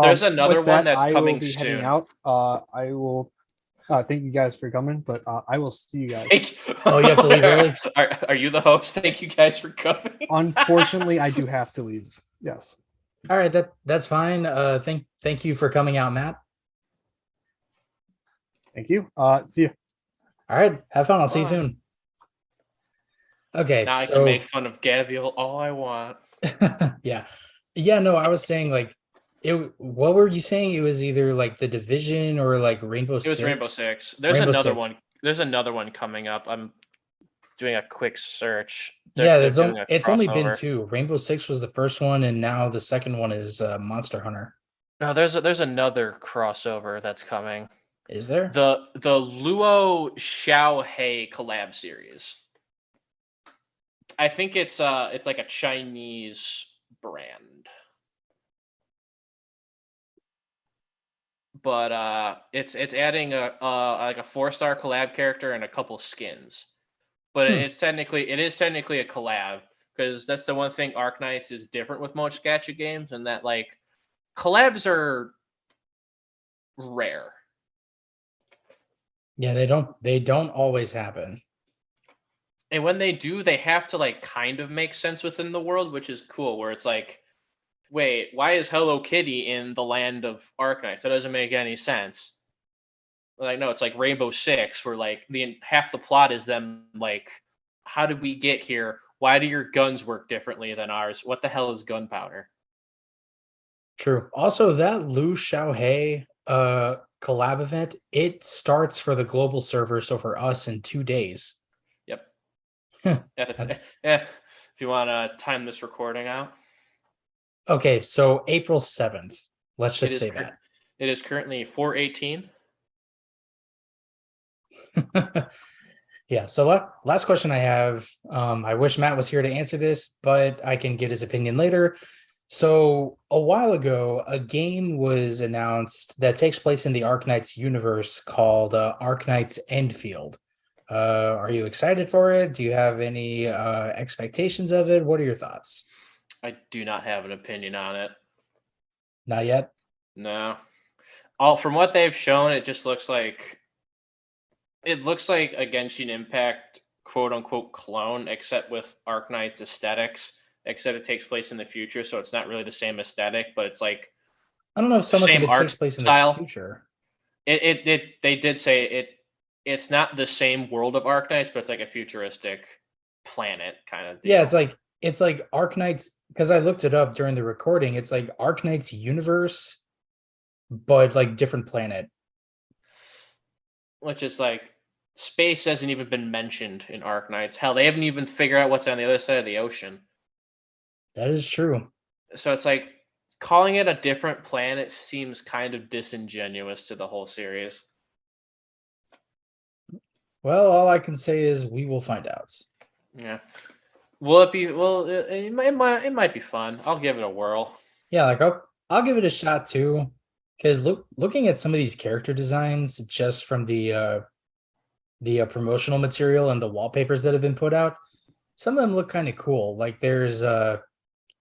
There's another with that, one that's I coming will be heading soon. out. I will thank you guys for coming, but I will see you guys. Oh, you have to leave early? Are you the host? Thank you guys for coming. Unfortunately, I do have to leave. Yes. All right, that's fine. Thank you for coming out, Matt. Thank you. See you. All right, have fun. I'll see you Bye. soon. Okay, Now I can make fun of Gavial all I want. yeah. No, I was saying like it. What were you saying? It was either like the Division or like Rainbow Six. It was Rainbow Six. There's Rainbow another Six. one. There's another one coming up. I'm doing a quick search. It's only been two. Rainbow Six was the first one, and now the second one is Monster Hunter. No, there's another crossover that's coming. Is there? The Luo Xiao Hei collab series. I think it's like a Chinese brand. But it's adding a like a 4-star collab character and a couple skins. But it is technically a collab, because that's the one thing Arknights is different with most gacha games, and that like collabs are rare. Yeah, they don't always happen. And when they do, they have to like kind of make sense within the world, which is cool, where it's like, wait, why is Hello Kitty in the land of Arknights? That doesn't make any sense. Like, no, it's like Rainbow Six, where like half the plot is them like, how did we get here? Why do your guns work differently than ours? What the hell is gunpowder? True. Also, that Lu Xiaohei collab event, it starts for the global server, so for us in 2 days. Yep. If you want to time this recording out. Okay, so April 7th. Let's just say that. It is currently 4:18. Yeah, so last question I have. I wish Matt was here to answer this, but I can get his opinion later. So a while ago, a game was announced that takes place in the Arknights universe called Arknights Endfield. Are you excited for it? Do you have any expectations of it? What are your thoughts? I do not have an opinion on it. Not yet? No. From what they've shown, it just looks like a Genshin Impact quote unquote clone, except with Arknights aesthetics. Except it takes place in the future, so it's not really the same aesthetic, but it's like, I don't know if so much of it takes place in the future. They did say it's not the same world of Arknights, but it's like a futuristic planet kind of deal. Yeah, it's like Arknights, because I looked it up during the recording. It's like Arknights universe, but like different planet. Which is like, space hasn't even been mentioned in Arknights. Hell, they haven't even figured out what's on the other side of the ocean. That is true. So it's like, calling it a different planet seems kind of disingenuous to the whole series. Well, all I can say is we will find out. Yeah. Will it be? Well, it might be fun. I'll give it a whirl. Yeah, like I'll give it a shot too, because looking at some of these character designs just from the promotional material and the wallpapers that have been put out, some of them look kind of cool. Like there's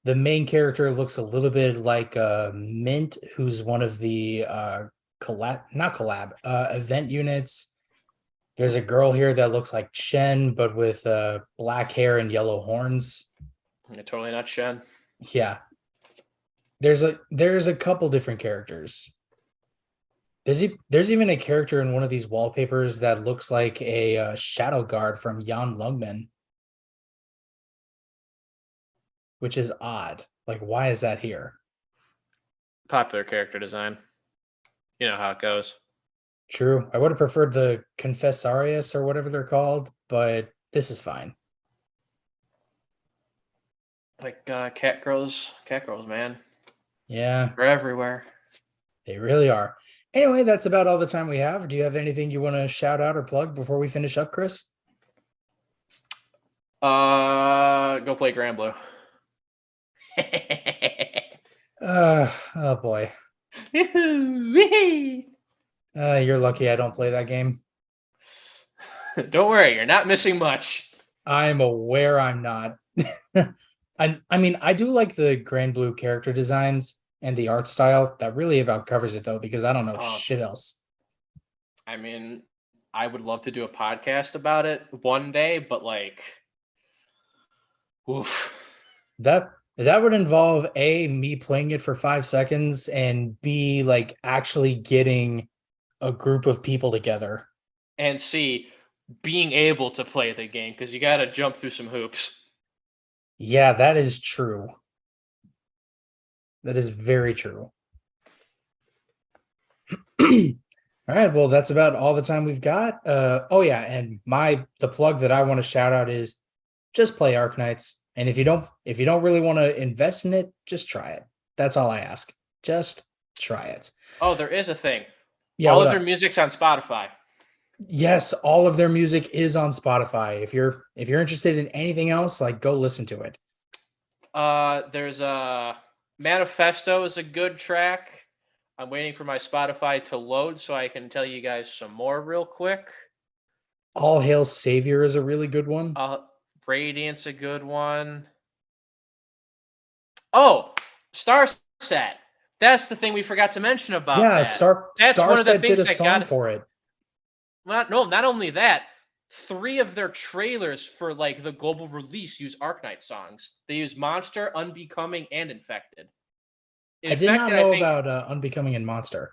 the main character looks a little bit like Mint, who's one of the event units. There's a girl here that looks like Shen, but with black hair and yellow horns. You're totally not Shen. Yeah. There's a couple different characters. There's even a character in one of these wallpapers that looks like a shadow guard from Jan Lungman, which is odd. Like, why is that here? Popular character design. You know how it goes. True. I would have preferred the Confessarius or whatever they're called, but this is fine. Like cat girls, man. Yeah, They're everywhere. they really are. Anyway, that's about all the time we have. Do you have anything you want to shout out or plug before we finish up, Chris? Go play Grand Blue. Oh boy. You're lucky I don't play that game. Don't worry, you're not missing much. I'm aware I'm not. I mean, I do like the Grand Blue character designs and the art style. That really about covers it, though, because I don't know shit else. I mean, I would love to do a podcast about it one day, but like, oof. That would involve A, me playing it for 5 seconds, and B, like actually getting a group of people together. And C, being able to play the game, because you got to jump through some hoops. Yeah, that is true. That is very true. All right, well, that's about all the time we've got. Oh yeah, and the plug that I want to shout out is just play Arknights. And if you don't really want to invest in it, just try it. That's all I ask. Just try it. Oh, there is a thing. Yeah, all of their music's on Spotify. Yes, all of their music is on Spotify. If you're interested in anything else, like go listen to it. There's a Manifesto is a good track. I'm waiting for my Spotify to load so I can tell you guys some more real quick. All Hail Savior is a really good one. Radiant's a good one. Oh, Starset. That's the thing we forgot to mention about. Yeah, that. Starset did a song for it. Well, no, not only that. 3 of their trailers for like the global release use Arknight songs. They use Monster, Unbecoming, and Infected. I did not know about Unbecoming and Monster.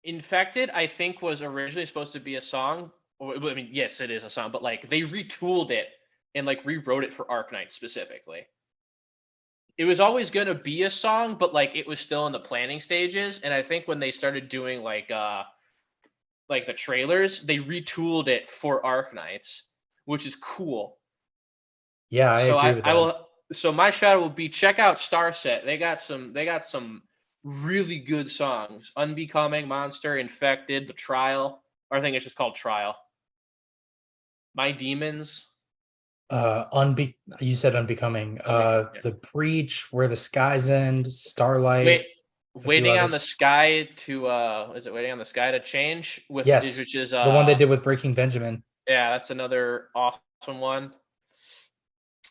Infected, I think, was originally supposed to be a song. I mean, yes, it is a song, but like they retooled it and like rewrote it for Arknight specifically. It was always going to be a song, but like it was still in the planning stages. And I think when they started doing like the trailers, they retooled it for Arknights, which is cool. Yeah, I agree with that. So my shout will be check out Starset. They got some really good songs. Unbecoming, Monster, Infected, The Trial. Or I think it's just called Trial. My Demons. You said Unbecoming. The Breach, Where the Skies End, Starlight. Waiting on the Sky to is it Waiting on the Sky to Change? Yes, which is the one they did with Breaking Benjamin. Yeah, that's another awesome one.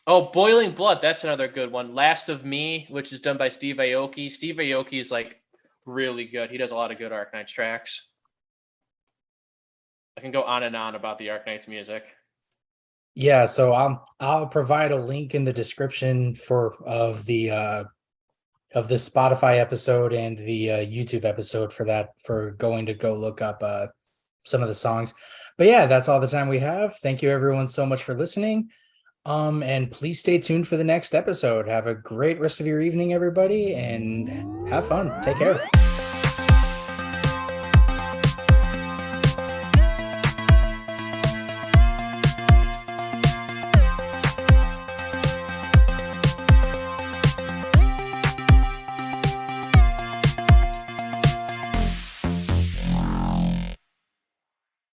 Oh, Boiling Blood, that's another good one. Last of Me, which is done by Steve Aoki. Steve Aoki is like really good. He does a lot of good Arknights tracks. I can go on and on about the Arknights music. Yeah, so I'll provide a link in the description of the Spotify episode and the YouTube episode for going to go look up some of the songs. But yeah, that's all the time we have. Thank you everyone so much for listening. And please stay tuned for the next episode. Have a great rest of your evening, everybody, and have fun. Take care.